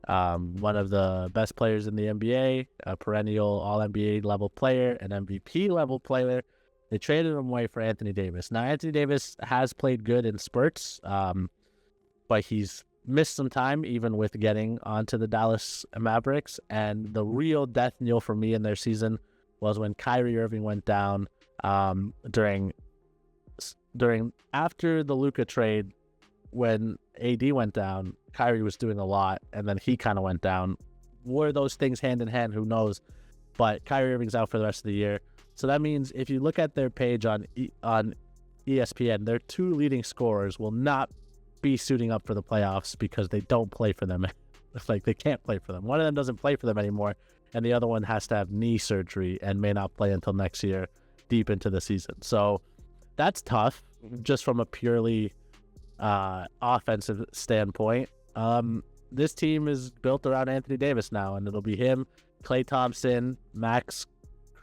one of the best players in the NBA, a perennial All-NBA level player, an MVP level player. They traded him away for Anthony Davis. Now, Anthony Davis has played good in spurts, but he's missed some time even with getting onto the Dallas Mavericks. And the real death knell for me in their season was when Kyrie Irving went down after the Luka trade. When AD went down, Kyrie was doing a lot, and then he kind of went down. Were those things hand in hand? Who knows? But Kyrie Irving's out for the rest of the year. So that means if you look at their page on ESPN, their two leading scorers will not be suiting up for the playoffs because they don't play for them. It's like they can't play for them. One of them doesn't play for them anymore, and the other one has to have knee surgery and may not play until next year, deep into the season. So that's tough, just from a purely offensive standpoint. This team is built around Anthony Davis now, and it'll be him, Klay Thompson, Max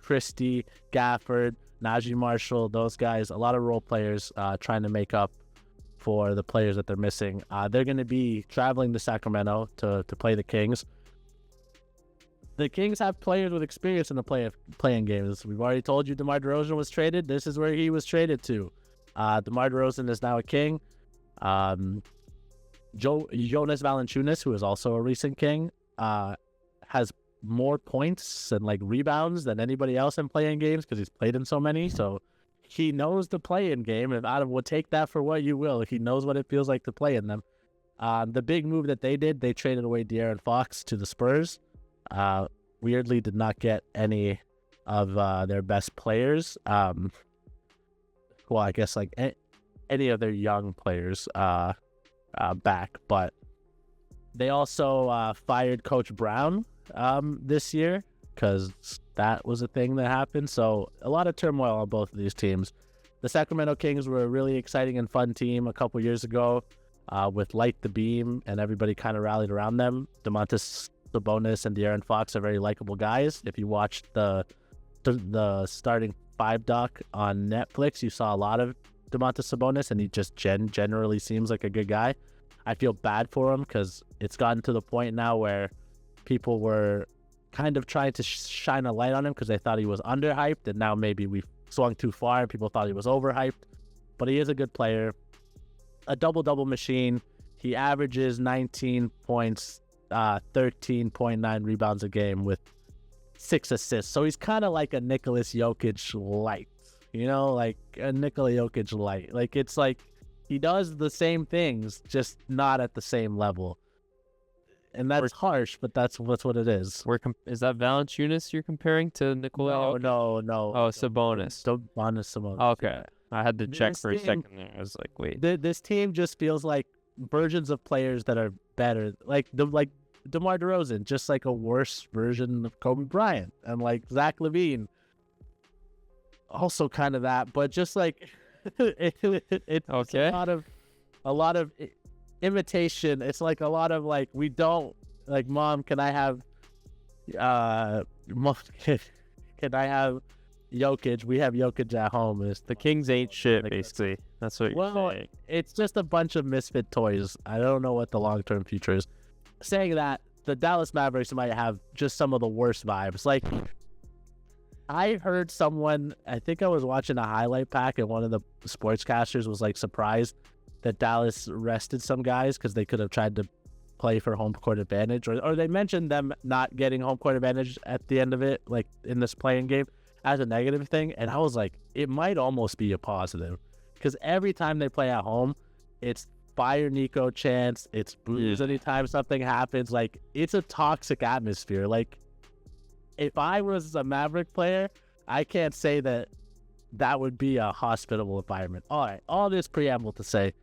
Christie, Gafford, Najee Marshall, those guys, a lot of role players trying to make up for the players that they're missing. They're going to be traveling to Sacramento to play the Kings. The Kings have players with experience in the playing games. We've already told you DeMar DeRozan was traded. This is where he was traded to. DeMar DeRozan is now a King. Jonas Valanciunas, who is also a recent King, has more points and like rebounds than anybody else in playing games because he's played in so many. So he knows the play-in game. If Adam would take that for what you will, he knows what it feels like to play in them. The big move that they did, they traded away De'Aaron Fox to the Spurs. Weirdly, did not get any of their best players. Well, I guess like any of their young players back, but they also fired Coach Brown this year because that was a thing that happened. So a lot of turmoil on both of these teams. The Sacramento Kings were a really exciting and fun team a couple years ago with Light the Beam, and everybody kind of rallied around them. Domantas Sabonis and De'Aaron Fox are very likable guys. If you watched the starting five doc on Netflix, you saw a lot of Domantas Sabonis, and he just generally seems like a good guy. I feel bad for him because it's gotten to the point now where people were kind of trying to shine a light on him because they thought he was underhyped, and now maybe we've swung too far and people thought he was overhyped. But he is a good player, a double-double machine. He averages 19 points, 13.9 rebounds a game with 6 assists. So he's kind of like a Nikola Jokic light, like a Nikola Jokic light. Like, it's like he does the same things, just not at the same level. And that's harsh, but that's what it is. Is that Valanciunas you're comparing to Nikola Jokic? No. Oh, Sabonis. Sabonis. Okay. I had to check for a second there. I was like, wait. This team just feels like versions of players that are better. Like DeMar DeRozan, just like a worse version of Kobe Bryant. And like Zach LaVine, also kind of that. But just like, it's okay. a lot of imitation. It's like a lot of like, we don't, like, Mom, can I have Jokic? We have Jokic at home. It's the Kings ain't shit, basically. That's what you're saying. It's just a bunch of misfit toys. I don't know what the long-term future is. Saying that, the Dallas Mavericks might have just some of the worst vibes. Like, I heard someone, I think I was watching a highlight pack, and one of the sportscasters was like surprised that Dallas rested some guys because they could have tried to play for home court advantage, or they mentioned them not getting home court advantage at the end of it, like in this playing game, as a negative thing. And I was like, it might almost be a positive, because every time they play at home, it's fire Nico chants, it's booze anytime something happens. Like, it's a toxic atmosphere. Like, if I was a Maverick player, I can't say that would be a hospitable environment. All right, all this preamble to say,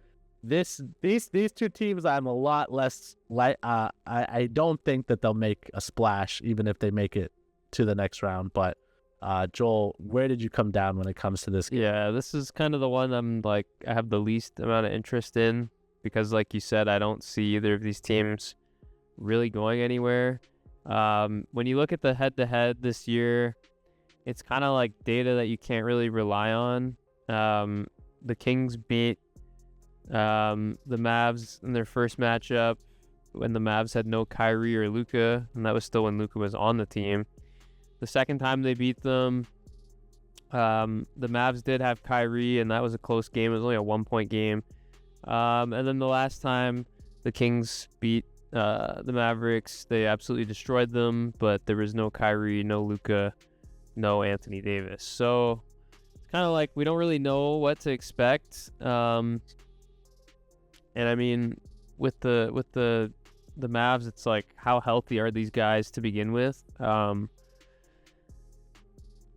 these two teams, I'm a lot less like. I don't think that they'll make a splash, even if they make it to the next round. But Joel, where did you come down when it comes to this game? Yeah, this is kind of the one I have the least amount of interest in, because like you said, I don't see either of these teams really going anywhere. When you look at the head-to-head this year, it's kind of like data that you can't really rely on. The Kings beat the Mavs in their first matchup when the Mavs had no Kyrie or Luka, and that was still when Luka was on the team. The second time they beat them, the Mavs did have Kyrie, and that was a close game. It was only a 1-point game. And then the last time the Kings beat the Mavericks, they absolutely destroyed them, but there was no Kyrie, no Luka, no Anthony Davis. So it's kind of like we don't really know what to expect. And I mean, with the Mavs, it's like, how healthy are these guys to begin with? And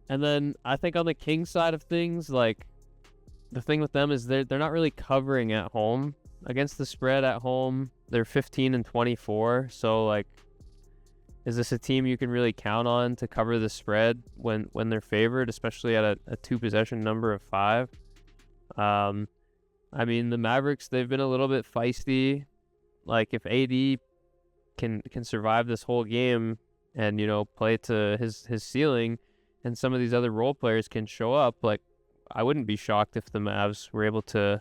then I think on the Kings side of things, like, the thing with them is they're not really covering at home. Against the spread at home, they're 15-24. So, like, is this a team you can really count on to cover the spread when they're favored, especially at a 2-possession number of 5? I mean, the Mavericks, they've been a little bit feisty. Like, if AD can survive this whole game and, play to his ceiling, and some of these other role players can show up, like, I wouldn't be shocked if the Mavs were able to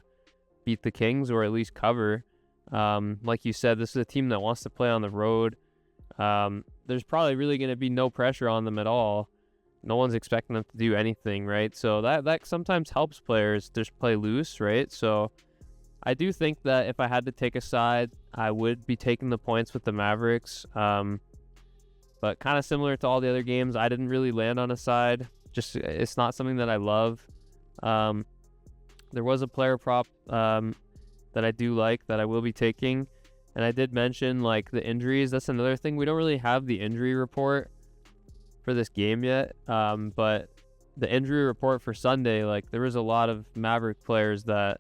beat the Kings or at least cover. Like you said, this is a team that wants to play on the road. There's probably really going to be no pressure on them at all. No one's expecting them to do anything, right? So that sometimes helps players just play loose, right? So I do think that if I had to take a side, I would be taking the points with the Mavericks. But kind of similar to all the other games, I didn't really land on a side. Just, it's not something that I love. There was a player prop that I do like that I will be taking. And I did mention, like, the injuries. That's another thing. We don't really have the injury report for this game yet. But the injury report for Sunday, like, there was a lot of Maverick players that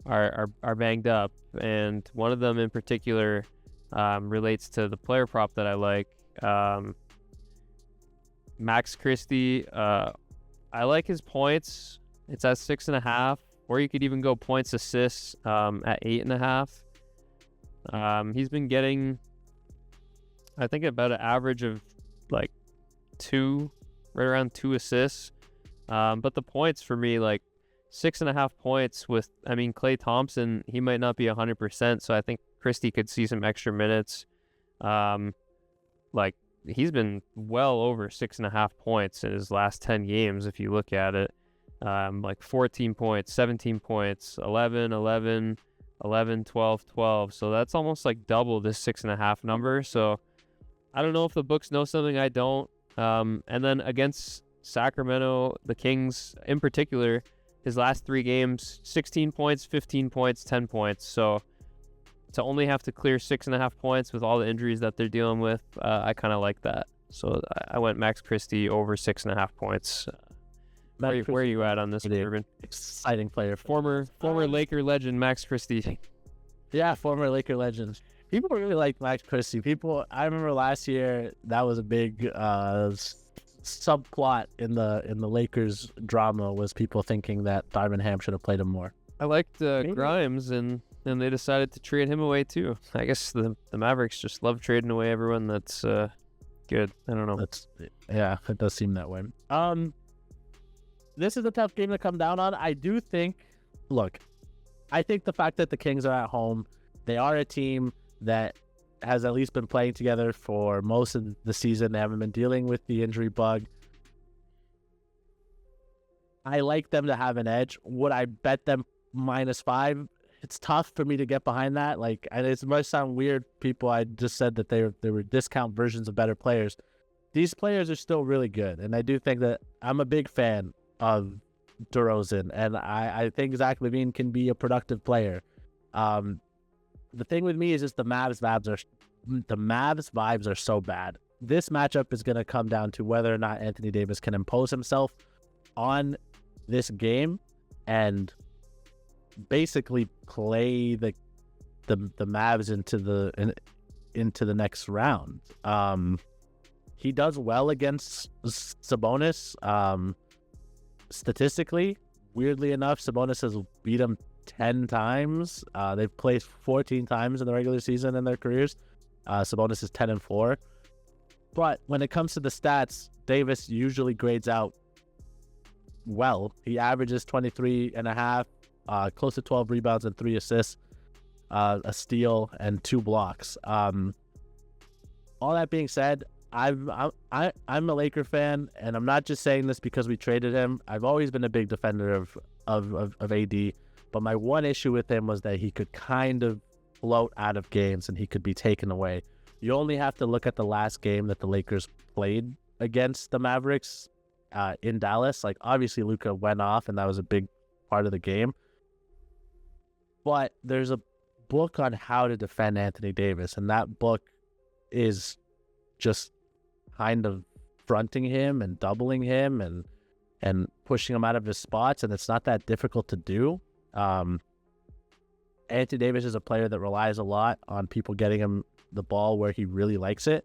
are banged up. And one of them in particular relates to the player prop that I like. Max Christie, I like his points. It's at 6.5, or you could even go points assists at 8.5. He's been getting, I think, about an average of like 2, right around 2 assists. But the points for me, like, 6.5 points with, I mean, Klay Thompson, he might not be 100%, so I think Christie could see some extra minutes. Like, he's been well over 6.5 points in his last 10 games, if you look at it. Like 14 points, 17 points, 11, 11, 11, 12, 12. So that's almost like double this 6.5 number. So I don't know if the books know something I don't. And then against Sacramento, the Kings in particular, his last 3 games, 16 points, 15 points, 10 points. So to only have to clear 6.5 points with all the injuries that they're dealing with, I kind of like that. So I went Max Christie over 6.5 points. Where are you at on this, Urban? Exciting player. Former Laker legend, Max Christie. Yeah, former Laker legend. People really like Max Christie. I remember last year that was a big subplot in the Lakers drama, was people thinking that Darvin Ham should have played him more. I liked Grimes, and they decided to trade him away too. I guess the Mavericks just love trading away everyone that's good. I don't know. Yeah, it does seem that way. This is a tough game to come down on. I think the fact that the Kings are at home, they are a team that has at least been playing together for most of the season. They haven't been dealing with the injury bug. I like them to have an edge. Would I bet them -5? It's tough for me to get behind that. Like, and it might sound weird, people. I just said that they were discount versions of better players. These players are still really good, and I do think that I'm a big fan of DeRozan, and I think Zach LaVine can be a productive player. The thing with me is just the Mavs vibes are so bad. This matchup is going to come down to whether or not Anthony Davis can impose himself on this game and basically play the Mavs into the next round. He does well against Sabonis. Statistically, weirdly enough, Sabonis has beat him 10 times. They've played 14 times in the regular season in their careers. Sabonis is 10-4. But when it comes to the stats, Davis usually grades out well. He averages 23.5, close to 12 rebounds and 3 assists, a steal and 2 blocks. All that being said, I'm a Laker fan, and I'm not just saying this because we traded him. I've always been a big defender of AD, but my one issue with him was that he could kind of float out of games and he could be taken away. You only have to look at the last game that the Lakers played against the Mavericks in Dallas. Like, obviously Luka went off, and that was a big part of the game. But there's a book on how to defend Anthony Davis, and that book is just kind of fronting him and doubling him and pushing him out of his spots, and it's not that difficult to do. Anthony Davis is a player that relies a lot on people getting him the ball where he really likes it.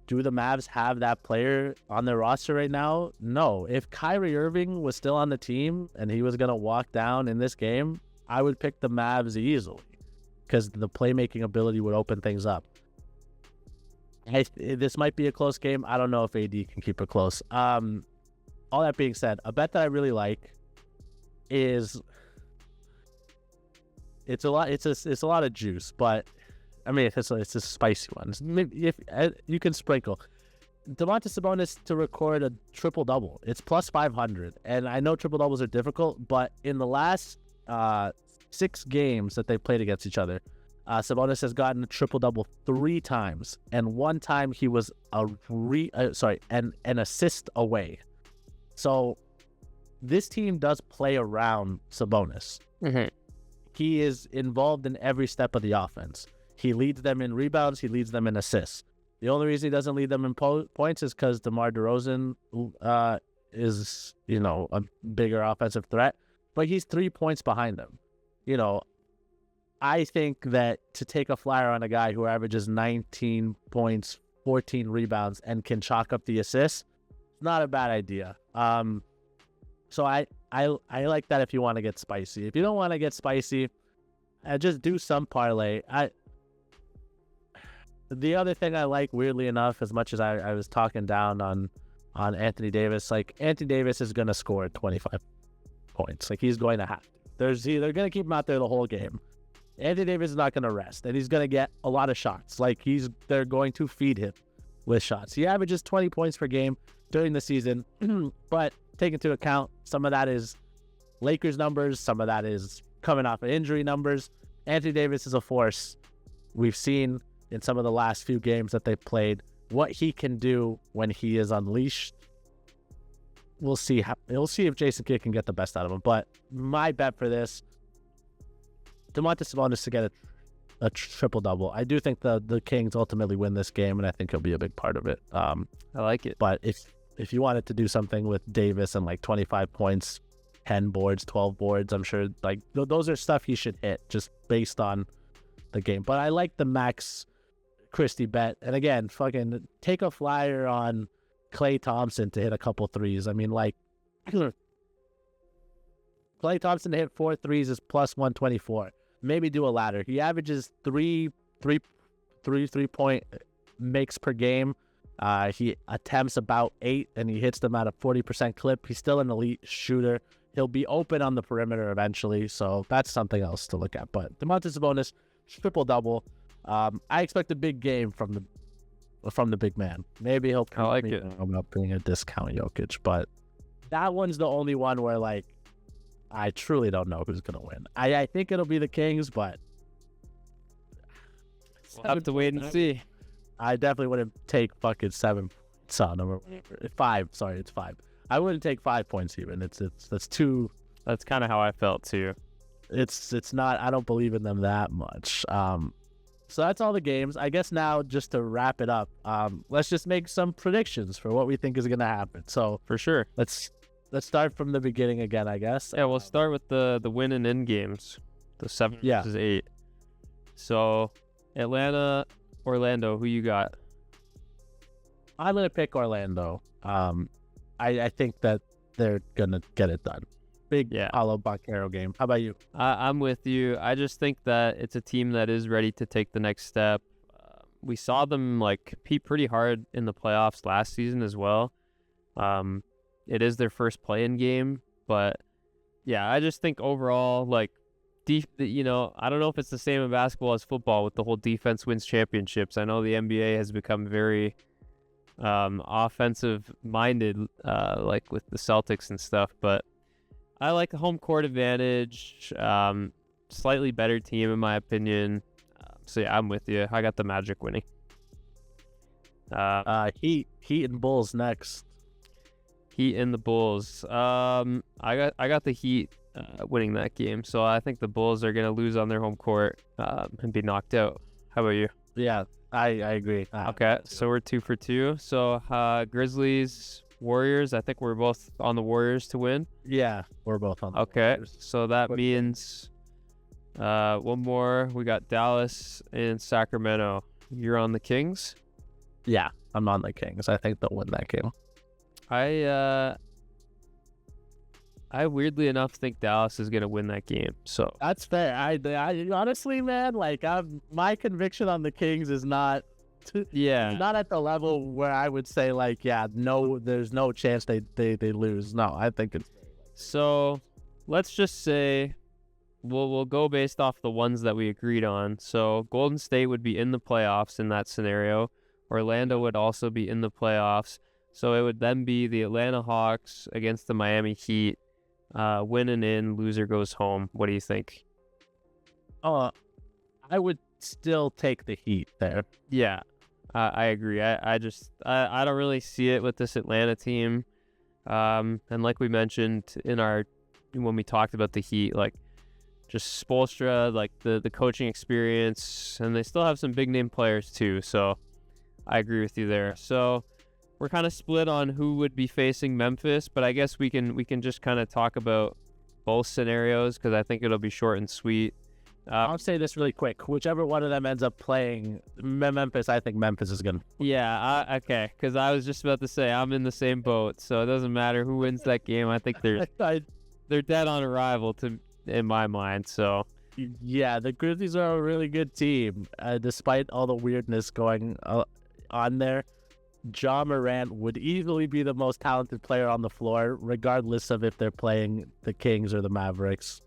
Do the Mavs have that player on their roster right now? No. If Kyrie Irving was still on the team and he was going to walk down in this game, I would pick the Mavs easily because the playmaking ability would open things up. This might be a close game. I don't know if AD can keep it close. All that being said, a bet that I really like is it's a lot of juice, but I mean it's a spicy one. Maybe if you can sprinkle Domantas Sabonis to record a triple double, it's plus 500, and I know triple doubles are difficult, but in the last 6 games that they played against each other, Sabonis has gotten a triple-double 3 times, and 1 time he was an assist away. So this team does play around Sabonis. Mm-hmm. He is involved in every step of the offense. He leads them in rebounds. He leads them in assists. The only reason he doesn't lead them in points is because DeMar DeRozan is, a bigger offensive threat, but he's 3 points behind them. I think that to take a flyer on a guy who averages 19 points, 14 rebounds, and can chalk up the assists, it's not a bad idea. So I like that if you want to get spicy. If you don't want to get spicy, just do some parlay. The other thing I like, weirdly enough, as much as I was talking down on Anthony Davis, like Anthony Davis is going to score 25 points. Like, he's going to have to. They're going to keep him out there the whole game. Anthony Davis is not going to rest, and he's going to get a lot of shots. Like, they're going to feed him with shots. He averages 20 points per game during the season, but take into account some of that is Lakers numbers, some of that is coming off of injury numbers. Anthony Davis is a force. We've seen in some of the last few games that they've played what he can do when he is unleashed. We'll see if Jason Kidd can get the best out of him. But my bet for this, Domantas Sabonis to get a triple-double. I do think the Kings ultimately win this game, and I think he'll be a big part of it. I like it. But if you wanted to do something with Davis and like 25 points, 10 boards, 12 boards, I'm sure like those are stuff he should hit just based on the game. But I like the Max Christie bet. And again, fucking take a flyer on Klay Thompson to hit a couple threes. I mean, like, Klay Thompson to hit 4 threes is plus 124. Maybe do a ladder. He averages three point makes per game. He attempts about 8, and he hits them at a 40% clip. He's still an elite shooter. He'll be open on the perimeter eventually, so that's something else to look at. But Domantas Sabonis, triple-double. I expect a big game from the big man. Maybe he'll I like it. About being a discount Jokic, but that one's the only one where, like, I truly don't know who's going to win. I think it'll be the Kings, but we'll have to wait and see. I definitely wouldn't take fucking 7 points on them. 5. Sorry, it's 5. I wouldn't take 5 points even. That's too. That's kind of how I felt too. It's not. I don't believe in them that much. So that's all the games. I guess now, just to wrap it up, let's just make some predictions for what we think is going to happen. So for sure, let's start from the beginning again, I guess. Yeah, we'll start with the win and in games, the 7 versus 8. So Atlanta, Orlando, who you got? I'm going to pick Orlando. I think that they're going to get it done. Big Paolo Banchero game. How about you? I'm with you. I just think that it's a team that is ready to take the next step. We saw them like compete pretty hard in the playoffs last season as well. It is their first play-in game, but yeah, I just think overall, like, I don't know if it's the same in basketball as football with the whole defense wins championships. I know the NBA has become very offensive-minded, like with the Celtics and stuff, but I like the home court advantage, slightly better team in my opinion. So yeah, I'm with you. I got the Magic winning. Heat and Bulls next. Heat and the Bulls. I got the Heat winning that game. So I think the Bulls are gonna lose on their home court and be knocked out. How about you? Yeah, I agree. Okay, so we're 2 for 2. So Grizzlies, Warriors. I think we're both on the Warriors to win. Yeah, we're both on the Warriors. So that means one more. We got Dallas and Sacramento. You're on the Kings? Yeah, I'm on the Kings. I think they'll win that game. I weirdly enough think Dallas is gonna win that game. So that's fair. I honestly, man, like my conviction on the Kings is not. Not at the level where I would say like, no, there's no chance they lose. No, I think it's. So let's just say we'll go based off the ones that we agreed on. So Golden State would be in the playoffs in that scenario. Orlando would also be in the playoffs. So it would then be the Atlanta Hawks against the Miami Heat. Win and in, loser goes home. What do you think? I would still take the Heat there. Yeah, I agree. I don't really see it with this Atlanta team. And like we mentioned when we talked about the Heat, like just Spoelstra, like the coaching experience, and they still have some big name players too. So I agree with you there. So we're kind of split on who would be facing Memphis, but I guess we can just kind of talk about both scenarios because I think it'll be short and sweet. I'll say this really quick. Whichever one of them ends up playing Memphis, I think Memphis is going to... Yeah, okay, because I was just about to say I'm in the same boat, so it doesn't matter who wins that game. I think they're dead on arrival in my mind, so... Yeah, the Grizzlies are a really good team, despite all the weirdness going on there. Ja Morant would easily be the most talented player on the floor, regardless of if they're playing the Kings or the Mavericks.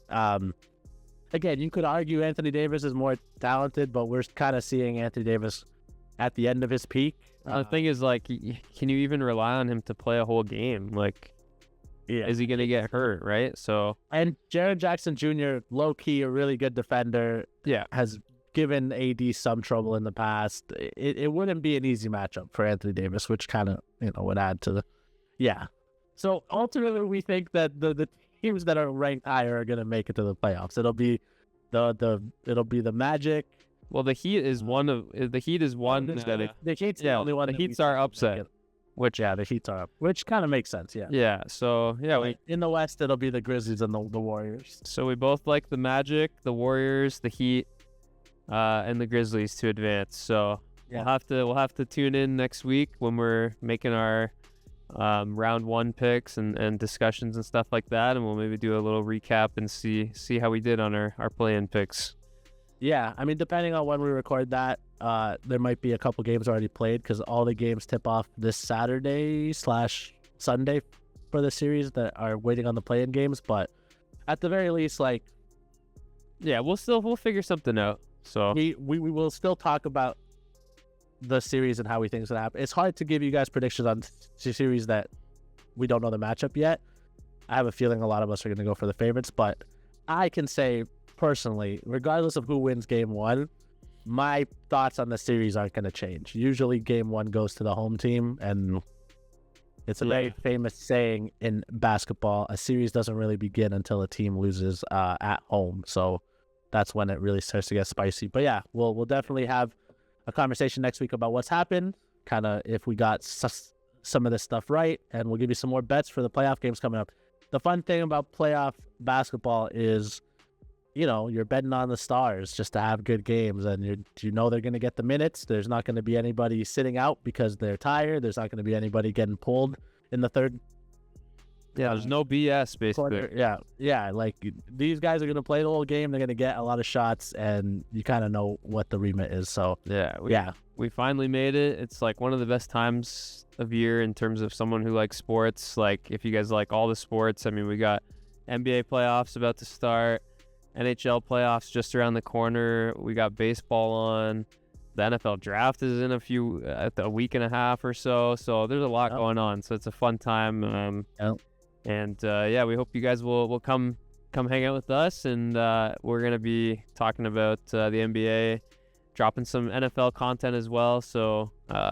Again, you could argue Anthony Davis is more talented, but we're kind of seeing Anthony Davis at the end of his peak. The thing is, like, can you even rely on him to play a whole game? Like, is he going to get hurt, right? So, and Jaren Jackson Jr., low-key, a really good defender, has given AD some trouble in the past. It wouldn't be an easy matchup for Anthony Davis, which kind of, would add to the, So, ultimately, we think that the teams that are ranked higher are going to make it to the playoffs. It'll be the Magic. Well, the Heat is one. The Heat's the only one. The Heat's our upset. The Heat's are up, which kind of makes sense. Yeah. So in the West, it'll be the Grizzlies and the Warriors. So we both like the Magic, the Warriors, the Heat, and the Grizzlies to advance. So we'll have to tune in next week when we're making our round 1 picks and discussions and stuff like that, and we'll maybe do a little recap and see how we did on our play-in picks. Yeah, I mean, depending on when we record that, there might be a couple games already played because all the games tip off this Saturday/Sunday for the series that are waiting on the play-in games. But at the very least, we'll figure something out. So we will still talk about the series and how we think it's gonna happen. It's hard to give you guys predictions on series that we don't know the matchup yet. I have a feeling a lot of us are gonna go for the favorites, but I can say personally, regardless of who wins game 1, my thoughts on the series aren't going to change. Usually game 1 goes to the home team, and it's a very famous saying in basketball, a series doesn't really begin until a team loses at home. So that's when it really starts to get spicy. But yeah, we'll definitely have a conversation next week about what's happened, kind of if we got some of this stuff right, and we'll give you some more bets for the playoff games coming up. The fun thing about playoff basketball is you're betting on the stars just to have good games, and they're going to get the minutes. There's not going to be anybody sitting out because they're tired. There's not going to be anybody getting pulled in the third. There's no BS, basically. Quarter. Yeah. Like, these guys are going to play the whole game. They're going to get a lot of shots, and you kind of know what the remit is. So, we finally made it. It's like one of the best times of year in terms of someone who likes sports. Like, if you guys like all the sports, I mean, we got NBA playoffs about to start. NHL playoffs just around the corner. We got baseball on. The NFL draft is in a week and a half or so. So there's a lot going on. So it's a fun time. And we hope you guys will come hang out with us. And we're gonna be talking about the NBA, dropping some NFL content as well. So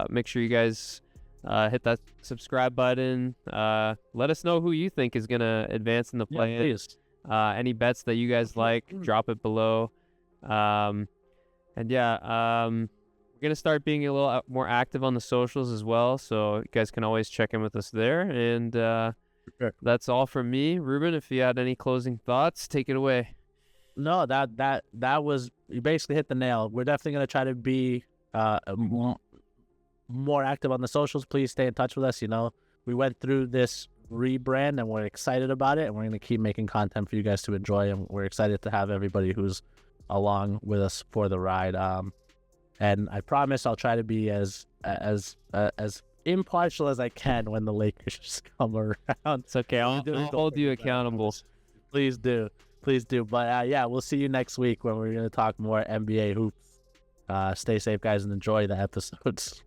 make sure you guys hit that subscribe button. Let us know who you think is gonna advance in the play. Any bets that you guys like, drop it below. We're going to start being a little more active on the socials as well, so you guys can always check in with us there. And that's all from me. Ruben, if you had any closing thoughts, take it away. No, that was, you basically hit the nail. We're definitely going to try to be more active on the socials. Please stay in touch with us. We went through this rebrand and we're excited about it, and we're going to keep making content for you guys to enjoy, and we're excited to have everybody who's along with us for the ride. And I promise I'll try to be as impartial as I can when the Lakers come around. It's okay. I'll hold you accountable. Please do. But we'll see you next week when we're going to talk more NBA hoops. Stay safe, guys, and enjoy the episodes.